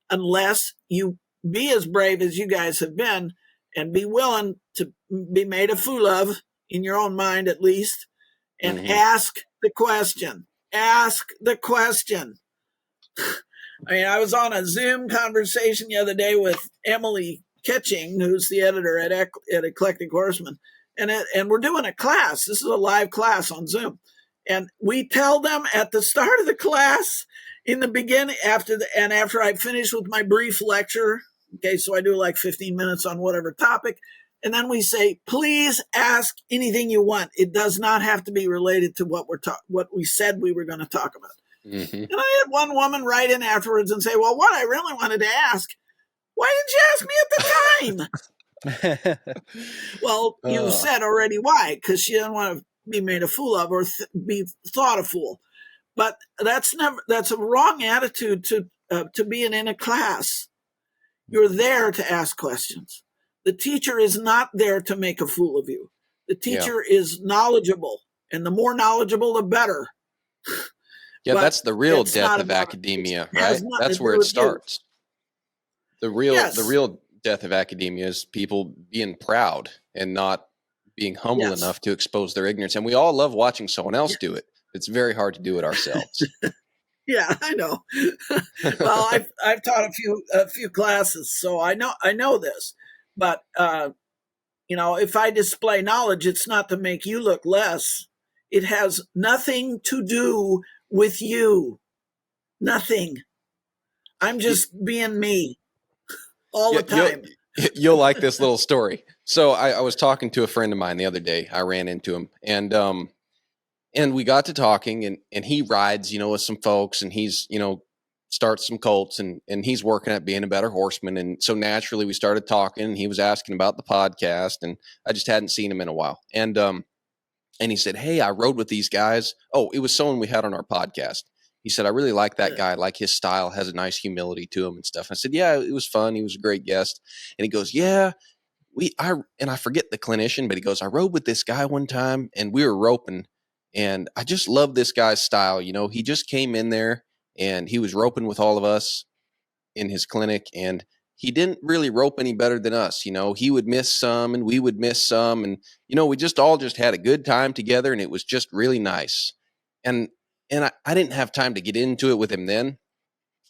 unless you be as brave as you guys have been and be willing to be made a fool of, in your own mind at least, and ask the question. Ask the question. I was on a Zoom conversation the other day with Emily Ketching, who's the editor at Eclectic Horseman, and we're doing a class. This is a live class on Zoom, and we tell them at the start of the class, in the beginning, after I finish with my brief lecture. Okay, so I do like 15 minutes on whatever topic, and then we say, please ask anything you want. It does not have to be related to what we said we were going to talk about. Mm-hmm. And I had one woman write in afterwards and say, well, what I really wanted to ask, why didn't you ask me at the time? Well, you said already why, because she didn't want to be made a fool of or be thought a fool. But that's a wrong attitude to being in a class. You're there to ask questions. The teacher is not there to make a fool of you. The teacher is knowledgeable, and the more knowledgeable, the better. Yeah, but that's the real death of academia, right? That's where it starts. The real death of academia is people being proud and not being humble enough to expose their ignorance. And we all love watching someone else do it. It's very hard to do it ourselves. Yeah, I know. Well, I've taught a few classes, so I know this. But if I display knowledge, it's not to make you look less. It has nothing to do with you. Nothing. I'm just being me all the time. You'll like this little story. So I was talking to a friend of mine the other day. I ran into him, and we got to talking, and he rides, with some folks, and he's, starts some colts, and he's working at being a better horseman. And so naturally we started talking, and he was asking about the podcast, and I just hadn't seen him in a while. And he said, hey, I rode with these guys. Oh, it was someone we had on our podcast. He said, I really like that guy. I like his style, has a nice humility to him and stuff. I said, yeah, it was fun. He was a great guest. And he goes, yeah, I forget the clinician, but he goes, I rode with this guy one time and we were roping, and I just love this guy's style. He just came in there and he was roping with all of us, in his clinic, and he didn't really rope any better than us. You know, he would miss some and we would miss some. And, you know, we just all just had a good time together, and it was just really nice. And I didn't have time to get into it with him then,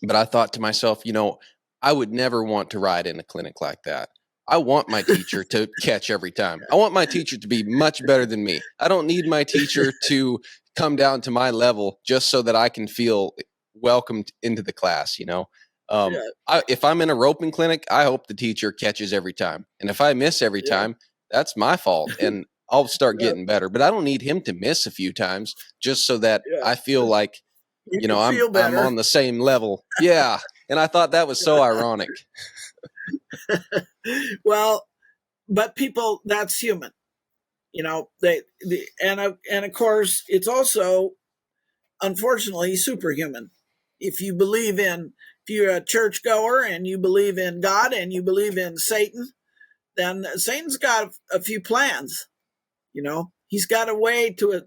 but I thought to myself, you know, I would never want to ride in a clinic like that. I want my teacher to catch every time. I want my teacher to be much better than me. I don't need my teacher to come down to my level just so that I can feel welcomed into the class, you know. If I'm in a roping clinic, I hope the teacher catches every time. And if I miss every time, that's my fault. And I'll start getting better. But I don't need him to miss a few times just so that I feel like, you know, I'm on the same level. Yeah. And I thought that was so ironic. Well, but people, that's human. You know, and of course, it's also, unfortunately, superhuman. If you're a churchgoer and you believe in God and you believe in Satan, then Satan's got a few plans. You know, he's got a way to it.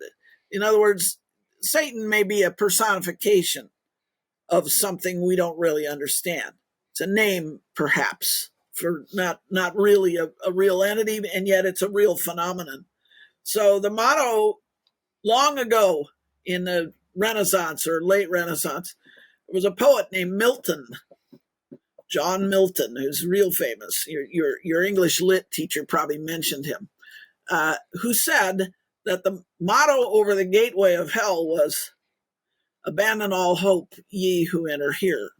In other words, Satan may be a personification of something we don't really understand. It's a name, perhaps, for not really a real entity, and yet it's a real phenomenon. So the motto long ago in the Renaissance or late Renaissance, there was a poet named Milton, John Milton, who's real famous. Your English lit teacher probably mentioned him, who said that the motto over the gateway of hell was, "Abandon all hope, ye who enter here."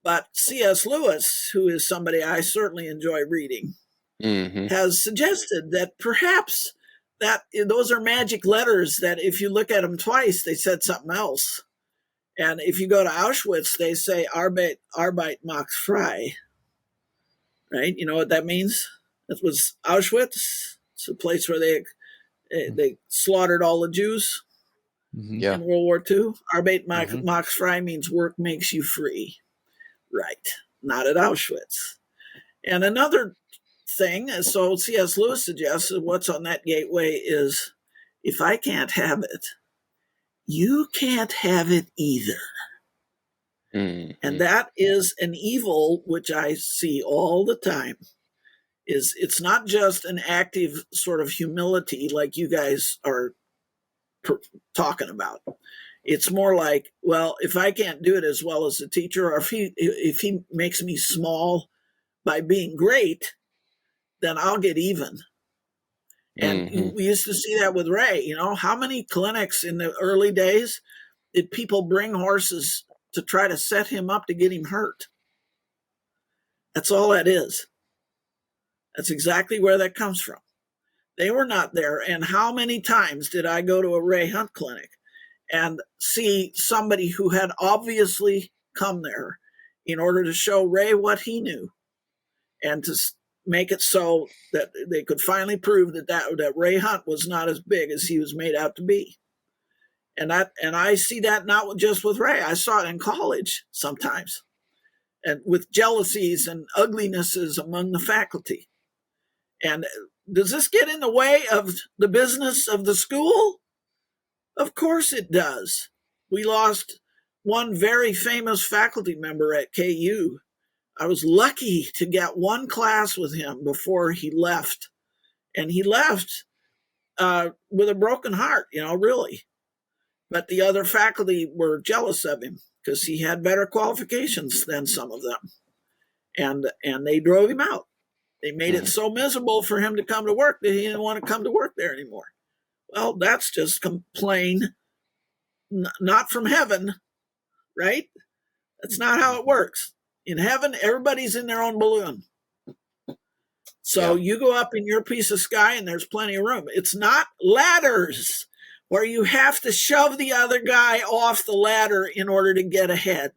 But C.S. Lewis, who is somebody I certainly enjoy reading, has suggested that perhaps that those are magic letters that if you look at them twice, they said something else. And if you go to Auschwitz, they say Arbeit macht frei. Right? You know what that means? That was Auschwitz. It's a place where they slaughtered all the Jews in World War II. Arbeit macht frei means work makes you free. Right. Not at Auschwitz. And another thing, so C.S. Lewis suggests that what's on that gateway is, if I can't have it, you can't have it either. And that is an evil which I see all the time. It's not just an active sort of humility like you guys are talking about. It's more like, well, if I can't do it as well as the teacher, or if he makes me small by being great, then I'll get even. And we used to see that with Ray. You know, how many clinics in the early days did people bring horses to try to set him up to get him hurt? That's all that is. That's exactly where that comes from. They were not there. And how many times did I go to a Ray Hunt clinic and see somebody who had obviously come there in order to show Ray what he knew and to make it so that they could finally prove that Ray Hunt was not as big as he was made out to be. And I see that not just with Ray. I saw it in college sometimes, and with jealousies and uglinesses among the faculty. And does this get in the way of the business of the school? Of course it does. We lost one very famous faculty member at KU. I was lucky to get one class with him before he left. And he left with a broken heart, you know, really. But the other faculty were jealous of him because he had better qualifications than some of them. And they drove him out. They made it so miserable for him to come to work that he didn't want to come to work there anymore. Well, that's just plain not from heaven, right? That's not how it works. In heaven, everybody's in their own balloon. So you go up in your piece of sky and there's plenty of room. It's not ladders where you have to shove the other guy off the ladder in order to get ahead.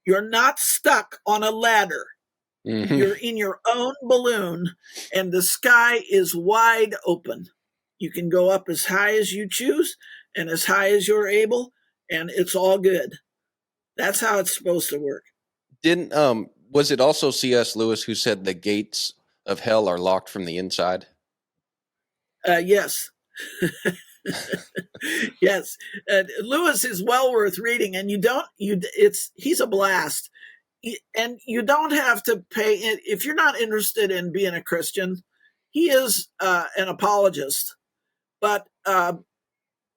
You're not stuck on a ladder. You're in your own balloon and the sky is wide open. You can go up as high as you choose and as high as you're able, and it's all good. That's how it's supposed to work. Was it also C.S. Lewis who said the gates of hell are locked from the inside? Yes. Yes. Lewis is well worth reading, and he's a blast. and you don't have to pay it if you're not interested in being a Christian. He is an apologist, but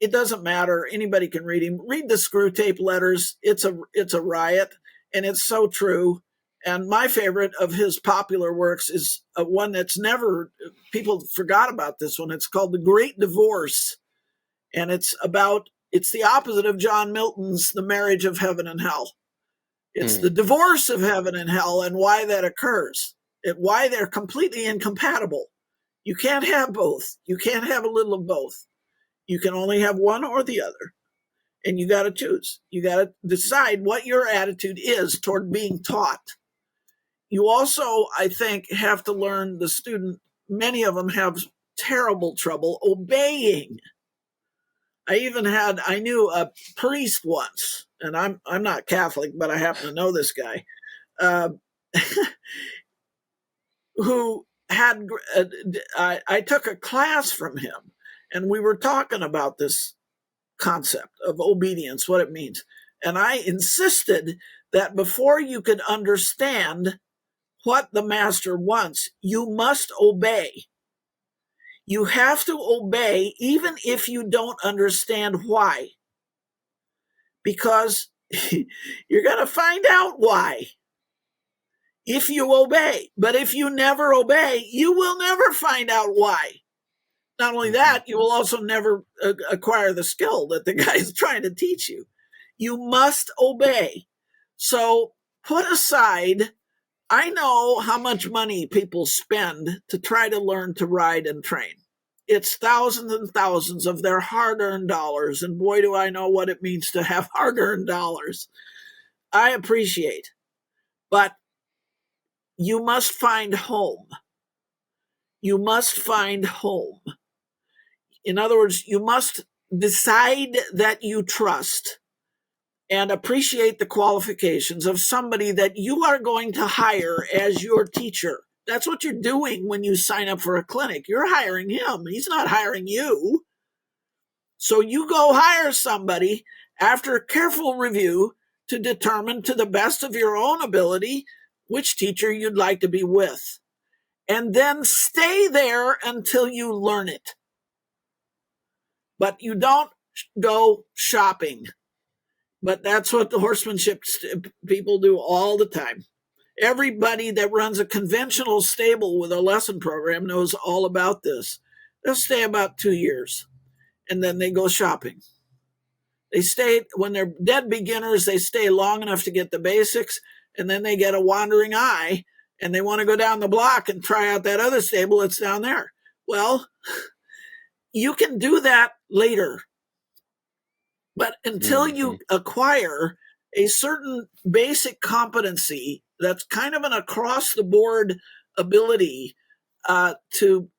it doesn't matter. Anybody can read him. Read the Screw Tape Letters. It's a riot, and it's so true. And my favorite of his popular works is one that's never, people forgot about this one. It's called The Great Divorce. And it's the opposite of John Milton's The Marriage of Heaven and Hell. It's the divorce of heaven and hell and why that occurs, why they're completely incompatible. You can't have both. You can't have a little of both. You can only have one or the other. And you got to choose. You got to decide what your attitude is toward being taught. You also, I think, have to learn the student. Many of them have terrible trouble obeying. I knew a priest once, and I'm not Catholic, but I happen to know this guy, who had, I took a class from him, and we were talking about this concept of obedience, what it means. And I insisted that before you could understand what the master wants, you must obey. You have to obey even if you don't understand why. Because you're going to find out why if you obey. But if you never obey, you will never find out why. Not only that, you will also never acquire the skill that the guy is trying to teach you. You must obey. So put aside, I know how much money people spend to try to learn to ride and train. It's thousands and thousands of their hard-earned dollars. And boy, do I know what it means to have hard-earned dollars. I appreciate. But you must find home. You must find home. In other words, you must decide that you trust and appreciate the qualifications of somebody that you are going to hire as your teacher. That's what you're doing when you sign up for a clinic. You're hiring him. He's not hiring you. So you go hire somebody after a careful review to determine to the best of your own ability which teacher you'd like to be with. And then stay there until you learn it. But you don't go shopping. But that's what the horsemanship people do all the time. Everybody that runs a conventional stable with a lesson program knows all about this. They'll stay about 2 years, and then they go shopping. They stay, when they're dead beginners, they stay long enough to get the basics, and then they get a wandering eye, and they want to go down the block and try out that other stable that's down there. Well, you can do that later. But until you acquire a certain basic competency that's kind of an across-the-board ability to,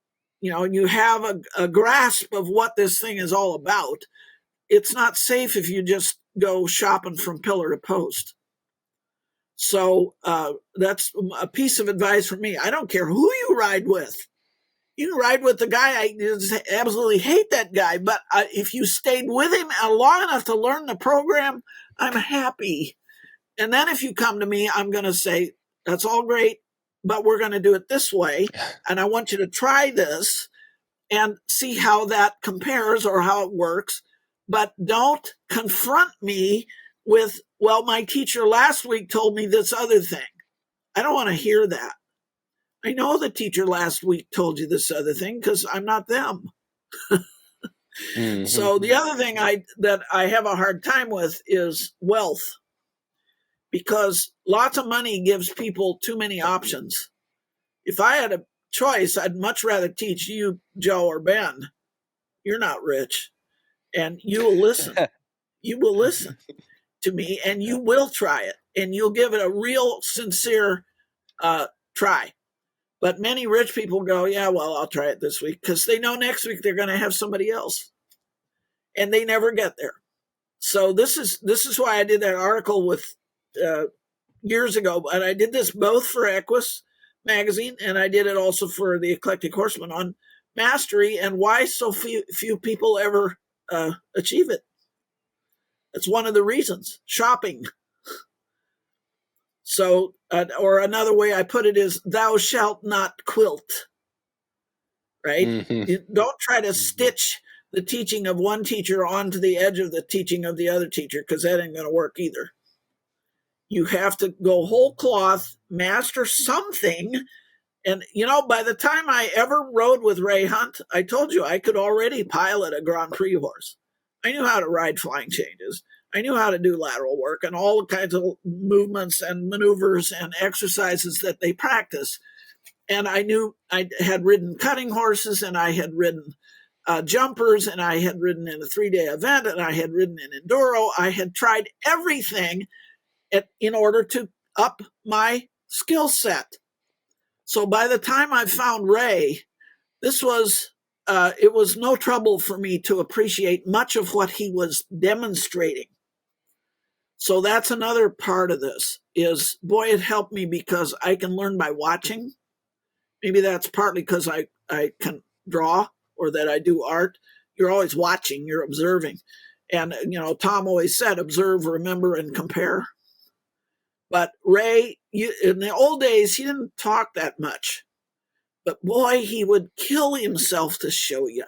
you have a grasp of what this thing is all about, it's not safe if you just go shopping from pillar to post. So that's a piece of advice from me. I don't care who you ride with. You can ride with the guy. I just absolutely hate that guy. But if you stayed with him long enough to learn the program, I'm happy. And then if you come to me, I'm going to say, that's all great, but we're going to do it this way. And I want you to try this and see how that compares or how it works. But don't confront me with, well, my teacher last week told me this other thing. I don't want to hear that. I know the teacher last week told you this other thing because I'm not them. So the other thing that I have a hard time with is wealth, because lots of money gives people too many options. If I had a choice, I'd much rather teach you, Joe or Ben. You're not rich, and you will listen. You will listen to me, and you will try it, and you'll give it a real, sincere try. But many rich people go, yeah, well, I'll try it this week, because they know next week they're going to have somebody else, and they never get there. So this is why I did that article with years ago, and I did this both for Equus magazine, and I did it also for the Eclectic Horseman on mastery and why so few people ever achieve it. That's one of the reasons. Shopping. So, or another way I put it is, thou shalt not quilt, right? Mm-hmm. You don't try to stitch the teaching of one teacher onto the edge of the teaching of the other teacher, because that ain't going to work either. You have to go whole cloth, master something. And, by the time I ever rode with Ray Hunt, I told you I could already pilot a Grand Prix horse. I knew how to ride flying changes. I knew how to do lateral work and all kinds of movements and maneuvers and exercises that they practice. And I knew I had ridden cutting horses, and I had ridden jumpers, and I had ridden in a 3-day event, and I had ridden in enduro. I had tried everything in order to up my skill set. So by the time I found Ray, it was no trouble for me to appreciate much of what he was demonstrating. So that's another part of this is, boy, it helped me because I can learn by watching. Maybe that's partly because I can draw or that I do art. You're always watching, you're observing. And, Tom always said, observe, remember, and compare. But Ray, in the old days, he didn't talk that much. But boy, he would kill himself to show you.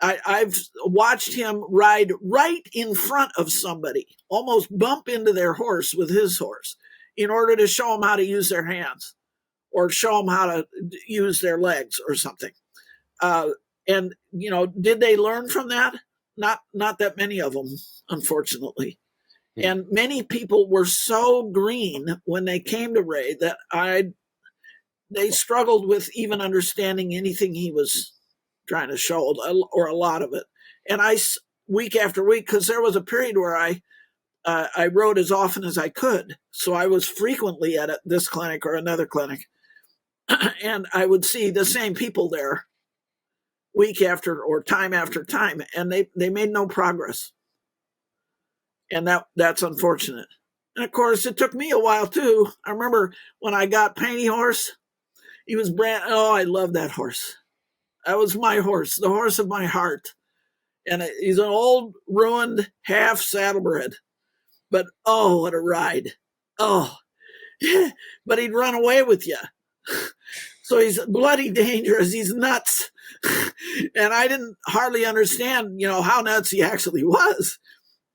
I've watched him ride right in front of somebody, almost bump into their horse with his horse, in order to show them how to use their hands or show them how to use their legs or something. And, did they learn from that? Not that many of them, unfortunately. And many people were so green when they came to Ray that they struggled with even understanding anything he was trying to show, or a lot of it. And week after week, because there was a period where I rode as often as I could. So I was frequently at this clinic or another clinic. And I would see the same people there week after or time after time. And they made no progress. And that's unfortunate. And of course, it took me a while too. I remember when I got Painty Horse, he was I love that horse. That was my horse, the horse of my heart. And he's an old, ruined, half saddlebred. But, what a ride. Oh, but he'd run away with you. So he's bloody dangerous. He's nuts. And I didn't hardly understand, how nuts he actually was.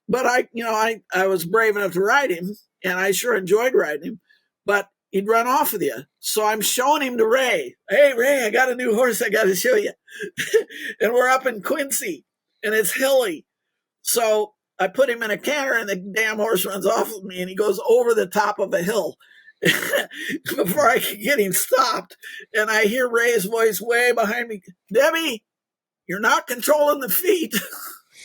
But I was brave enough to ride him, and I sure enjoyed riding him. But he'd run off with you. So I'm showing him to Ray. Hey, Ray, I got a new horse I got to show you. And we're up in Quincy, and it's hilly. So I put him in a canter, and the damn horse runs off with me, and he goes over the top of a hill before I could get him stopped. And I hear Ray's voice way behind me, Debbie, you're not controlling the feet.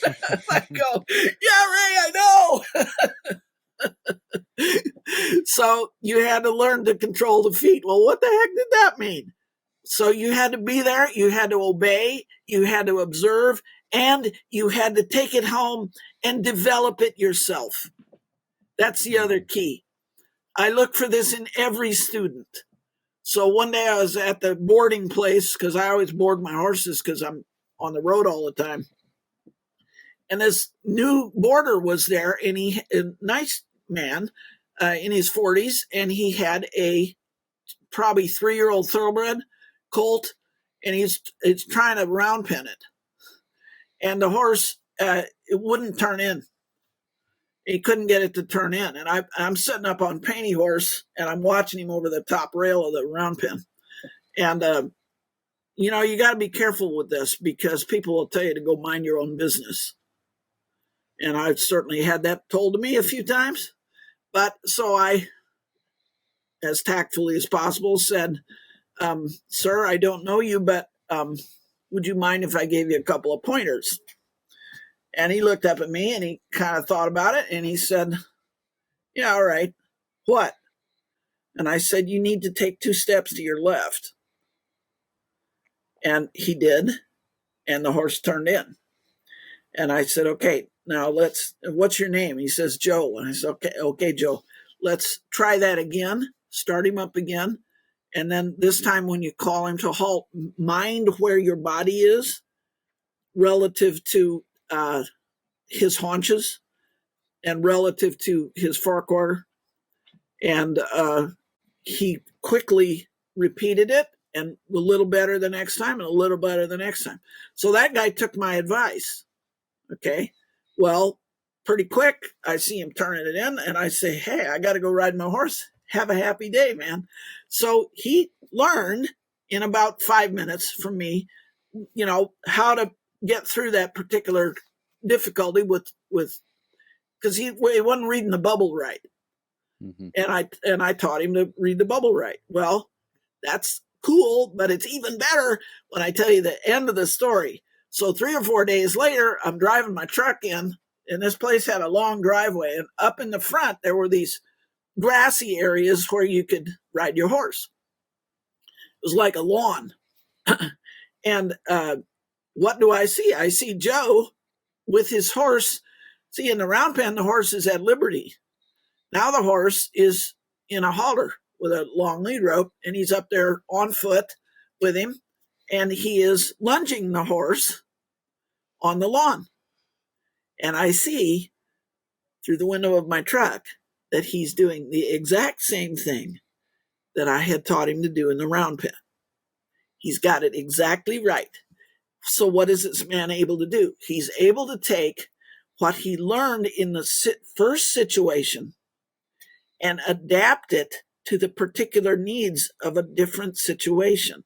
I go, yeah, Ray, I know. So you had to learn to control the feet. Well, what the heck did that mean? So you had to be there, you had to obey, you had to observe, and you had to take it home and develop it yourself. That's the other key. I look for this in every student. So one day I was at the boarding place, because I always board my horses because I'm on the road all the time. And this new boarder was there, and a nice man in his 40s, and he had a probably 3-year-old thoroughbred colt, and he's trying to round pin it. And the horse, it wouldn't turn in. He couldn't get it to turn in. And I'm sitting up on Painty Horse, and I'm watching him over the top rail of the round pin. And, you got to be careful with this, because people will tell you to go mind your own business. And I've certainly had that told to me a few times. But so I, as tactfully as possible, said, sir, I don't know you, but would you mind if I gave you a couple of pointers? And he looked up at me, and he kind of thought about it, and he said, yeah, all right. What? And I said, you need to take 2 steps to your left. And he did, and the horse turned in. And I said, okay, now what's your name? He says, Joe. And I said, okay, Joe, let's try that again. Start him up again. And then this time when you call him to halt, mind where your body is relative to his haunches and relative to his forequarter. And he quickly repeated it, and a little better the next time and a little better the next time. So that guy took my advice. Okay. Well, pretty quick, I see him turning it in, and I say, hey, I got to go ride my horse. Have a happy day, man. So he learned in about 5 minutes from me, how to get through that particular difficulty with because he wasn't reading the bubble right. Mm-hmm. And I taught him to read the bubble right. Well, that's cool, but it's even better when I tell you the end of the story. So 3 or 4 days later, I'm driving my truck in, and this place had a long driveway, and up in the front there were these grassy areas where you could ride your horse. It was like a lawn. And what do I see? I see Joe with his horse. See, in the round pen, the horse is at liberty. Now the horse is in a halter with a long lead rope, and he's up there on foot with him, and he is lunging the horse on the lawn. And I see through the window of my truck that he's doing the exact same thing that I had taught him to do in the round pen. He's got it exactly right. So what is this man able to do? He's able to take what he learned in the first situation and adapt it to the particular needs of a different situation.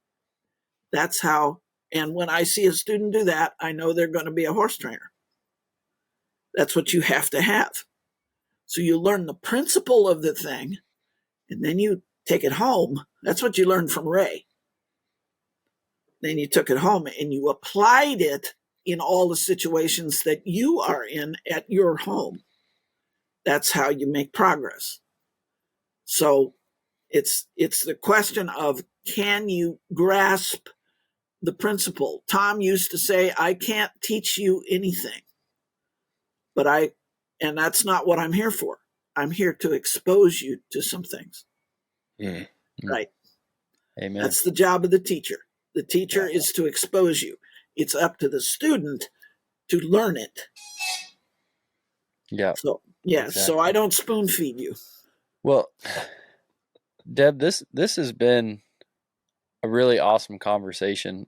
That's how, and when I see a student do that, I know they're going to be a horse trainer. That's what you have to have. So you learn the principle of the thing, and then you take it home. That's what you learned from Ray. Then you took it home and you applied it in all the situations that you are in at your home. That's how you make progress. So it's the question of, can you grasp the principle? Tom used to say, I can't teach you anything, and that's not what I'm here for. I'm here to expose you to some things. Mm. Right. Amen. That's the job of the teacher. The teacher is to expose you. It's up to the student to learn it. Yeah. So, exactly. So I don't spoon feed you. Well, Deb, this has been a really awesome conversation.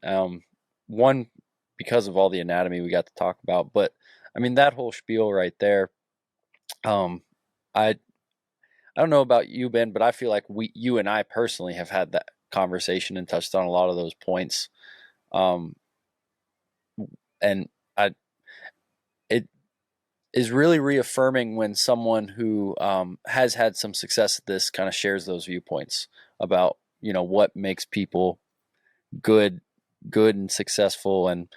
One, because of all the anatomy we got to talk about, but I mean, that whole spiel right there. I don't know about you, Ben, but I feel like you and I personally have had that conversation and touched on a lot of those points. And it is really reaffirming when someone who has had some success at this kind of shares those viewpoints about, what makes people good and successful, and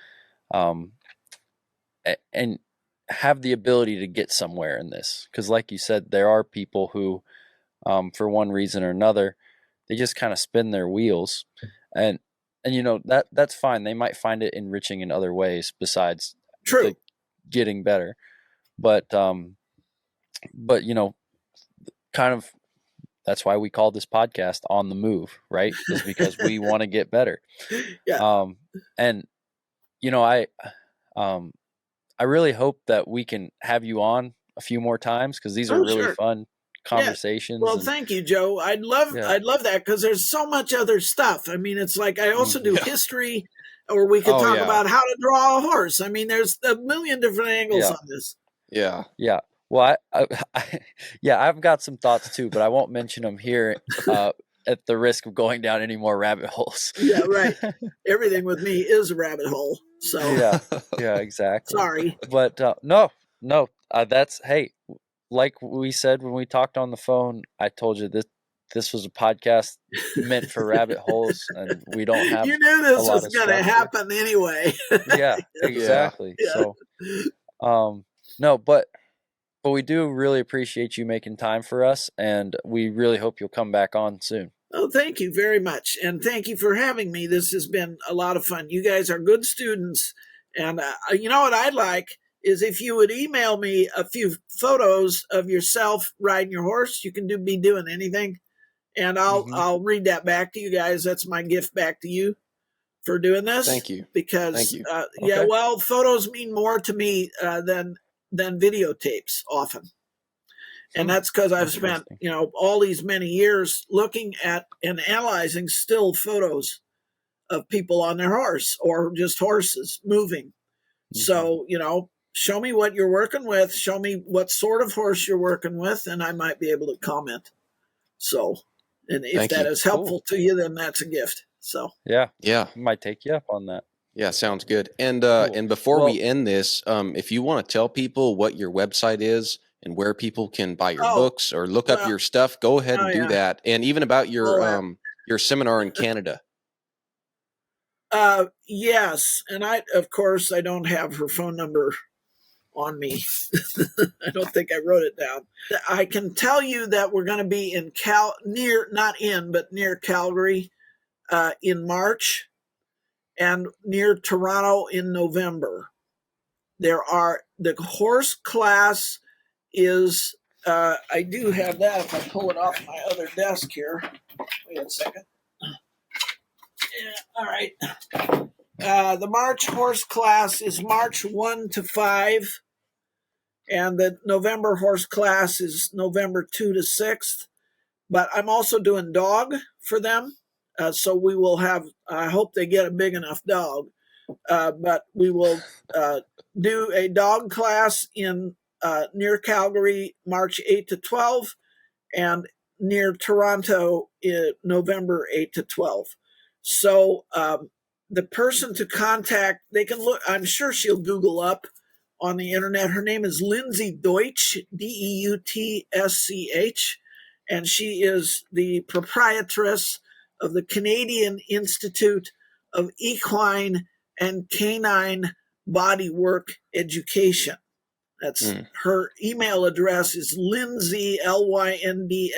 have the ability to get somewhere in this. Because like you said, there are people who, for one reason or another, they just kind of spin their wheels, and that's fine. They might find it enriching in other ways besides getting better. But kind of, that's why we call this podcast On the Move, right? Is because we want to get better. Yeah. And I really hope that we can have you on a few more times, because these are really fun conversations. Well, thank you, Joe. I'd love that, because there's so much other stuff. I mean, it's like I also do history, or we could talk about how to draw a horse. I mean, there's a million different angles on this. Yeah. Yeah. Well, I've got some thoughts too, but I won't mention them here at the risk of going down any more rabbit holes. Yeah, right. Everything with me is a rabbit hole. So yeah, exactly. Sorry. But no, that's, hey, like we said when we talked on the phone, I told you this was a podcast meant for rabbit holes, and we don't have. You knew this was going to happen anyway. Yeah, exactly. Yeah. So, no, but we do really appreciate you making time for us, and we really hope you'll come back on soon. Oh, thank you very much. And thank you for having me. This has been a lot of fun. You guys are good students. And you know what I'd like is if you would email me a few photos of yourself riding your horse. You can be doing anything. And I'll read that back to you guys. That's my gift back to you for doing this. Thank you. Because, Thank you. Yeah, well, photos mean more to me than videotapes often. And that's because I've spent, all these many years looking at and analyzing still photos of people on their horse or just horses moving. Mm-hmm. So, show me what you're working with. Show me what sort of horse you're working with, and I might be able to comment. So, and if that is helpful to you, then that's a gift. So, yeah, I might take you up on that. Yeah, sounds good. And and before we end this, if you want to tell people what your website is and where people can buy your books or look up your stuff, go ahead and do that. And even about your seminar in Canada. Yes, and I don't have her phone number on me. I don't think I wrote it down. I can tell you that we're going to be in near Calgary in March and near Toronto in November. The horse class is, I do have that if I pull it off my other desk here. Wait a second. Yeah, all right. The March horse class is March 1 to 5, and the November horse class is November 2 to 6. But I'm also doing dog for them, so we will have, I hope they get a big enough dog, but we will do a dog class in near Calgary, March 8 to 12, and near Toronto, November 8 to 12. So the person to contact, they can look, I'm sure she'll Google up on the internet. Her name is Lindsay Deutsch, Deutsch, and she is the proprietress of the Canadian Institute of Equine and Canine Bodywork Education. That's her email address is Lindsay, Lyndsey,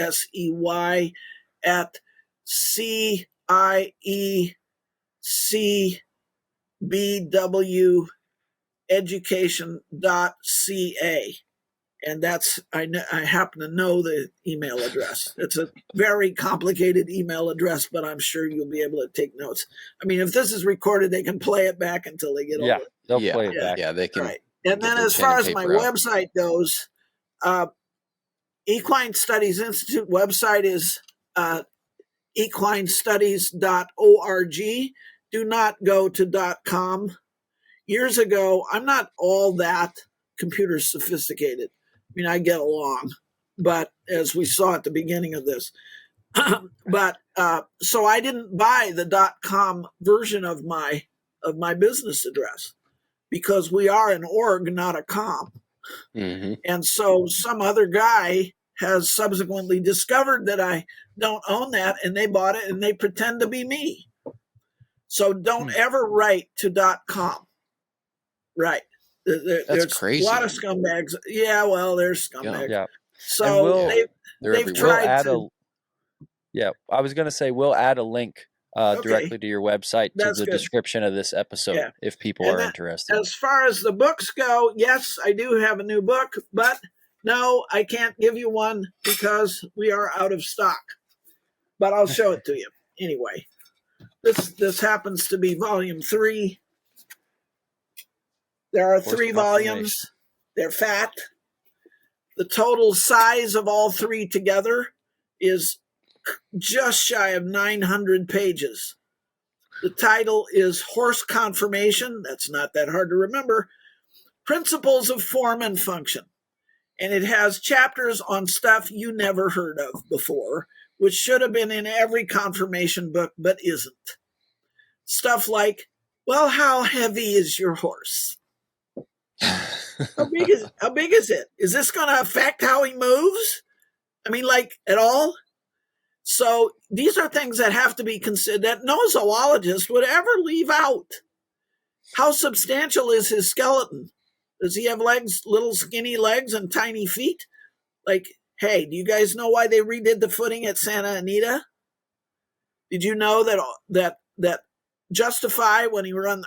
at ciecbweducation.ca. And that's, I happen to know the email address. It's a very complicated email address, but I'm sure you'll be able to take notes. I mean, if this is recorded, they can play it back until they get over it. They'll play it back. Yeah, they can. Right. And then as far as my website goes, Equine Studies Institute website is equinestudies.org. Do not go to .com. Years ago, I'm not all that computer sophisticated. I mean, I get along, but as we saw at the beginning of this, but so I didn't buy the .com version of my business address because we are an org, not a com. Mm-hmm. And so some other guy has subsequently discovered that I don't own that, and they bought it and they pretend to be me. So don't ever write to .com. Right. There's crazy. A lot of scumbags. Yeah, well, there's scumbags. Yeah. So they've tried to. I was going to say we'll add a link directly to your website to the description of this episode if people are interested. As far as the books go, yes, I do have a new book, but no, I can't give you one because we are out of stock. But I'll show it to you anyway. This happens to be volume 3. There are 3 volumes. They're fat. The total size of all 3 together is just shy of 900 pages. The title is Horse Conformation. That's not that hard to remember. Principles of Form and Function. And it has chapters on stuff you never heard of before, which should have been in every conformation book, but isn't. Stuff like, well, how heavy is your horse? How big is it? Is this going to affect how he moves? I mean, like, at all? So these are things that have to be considered that no zoologist would ever leave out. How substantial is his skeleton? Does he have legs, little skinny legs and tiny feet? Like, hey, do you guys know why they redid the footing at Santa Anita? Did you know that Justify, when he ran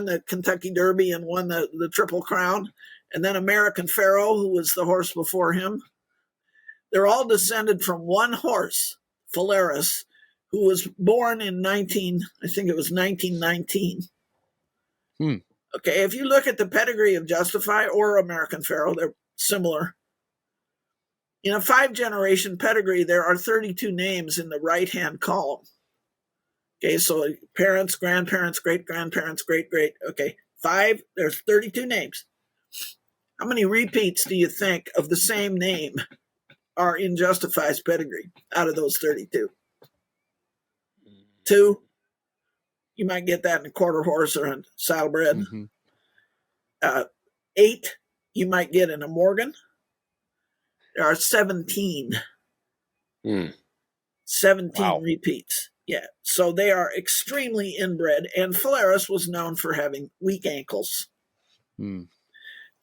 the Kentucky Derby and won the Triple Crown, and then American Pharoah, who was the horse before him, they're all descended from one horse, Phalaris, who was born in 1919. Okay, if you look at the pedigree of Justify or American Pharoah, they're similar. In a 5-generation pedigree, there are 32 names in the right-hand column. Okay, so parents, grandparents, great-grandparents, great-great. Okay, 5, there's 32 names. How many repeats do you think of the same name are in Justified's pedigree out of those 32? 2. You might get that in a quarter horse or in saddlebred. 8, you might get in a Morgan. There are 17. 17 repeats. Yeah. So they are extremely inbred. And Phalaris was known for having weak ankles.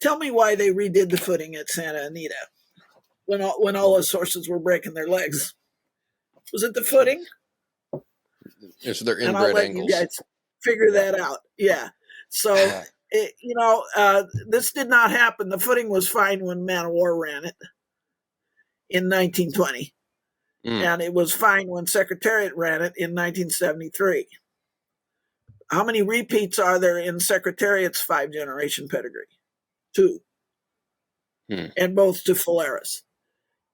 Tell me why they redid the footing at Santa Anita when all those horses were breaking their legs. Was it the footing? It's their inbred and I'll let ankles. You guys figure that out. Yeah. So, this did not happen. The footing was fine when Man of War ran it in 1920. And it was fine when Secretariat ran it in 1973. How many repeats are there in Secretariat's 5-generation pedigree? 2. And both to Phalaris.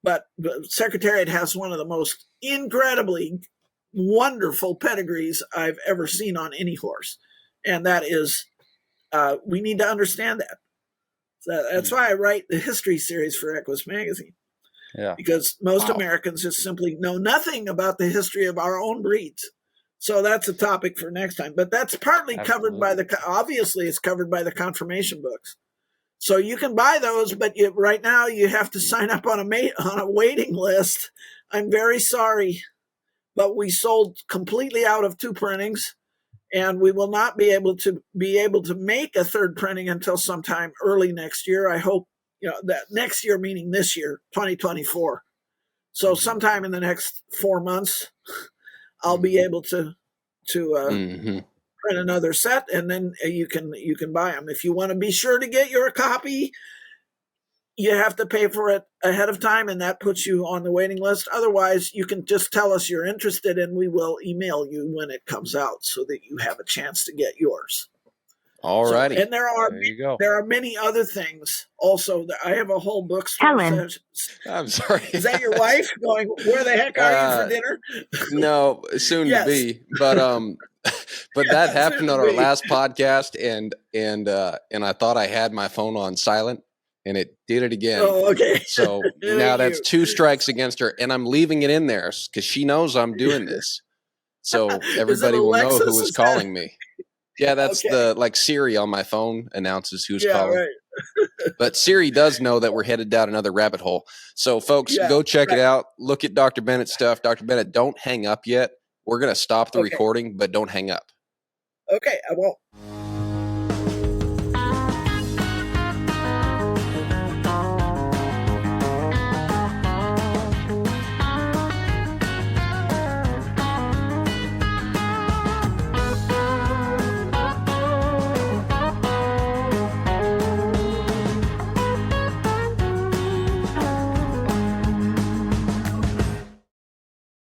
But Secretariat has one of the most incredibly wonderful pedigrees I've ever seen on any horse. And that is, we need to understand that. So that's why I write the history series for Equus Magazine. Yeah. Because most Americans just simply know nothing about the history of our own breeds. So that's a topic for next time. But that's partly covered by obviously it's covered by the conformation books. So you can buy those, but right now you have to sign up on a waiting list. I'm very sorry, but we sold completely out of 2 printings, and we will not be able to make a 3rd printing until sometime early next year. I hope that next year, meaning this year, 2024. So sometime in the next 4 months, I'll be able to print another set, and then you can buy them. If you want to be sure to get your copy, you have to pay for it ahead of time, and that puts you on the waiting list. Otherwise, you can just tell us you're interested, and we will email you when it comes out so that you have a chance to get yours. All righty. And there are many other things also. I have a whole bookstore. I'm sorry. Is that your wife going, where the heck are you for dinner? No, soon to be. But that happened on our last podcast, and I thought I had my phone on silent, and it did it again. Oh, okay. So now that's 2 strikes against her, and I'm leaving it in there because she knows I'm doing this. So everybody will know who is calling me. Yeah, that's like Siri on my phone announces who's calling. Right. But Siri does know that we're headed down another rabbit hole. So, folks, go check it out. Look at Dr. Bennett's stuff. Dr. Bennett, don't hang up yet. We're going to stop the recording, but don't hang up. Okay, I won't.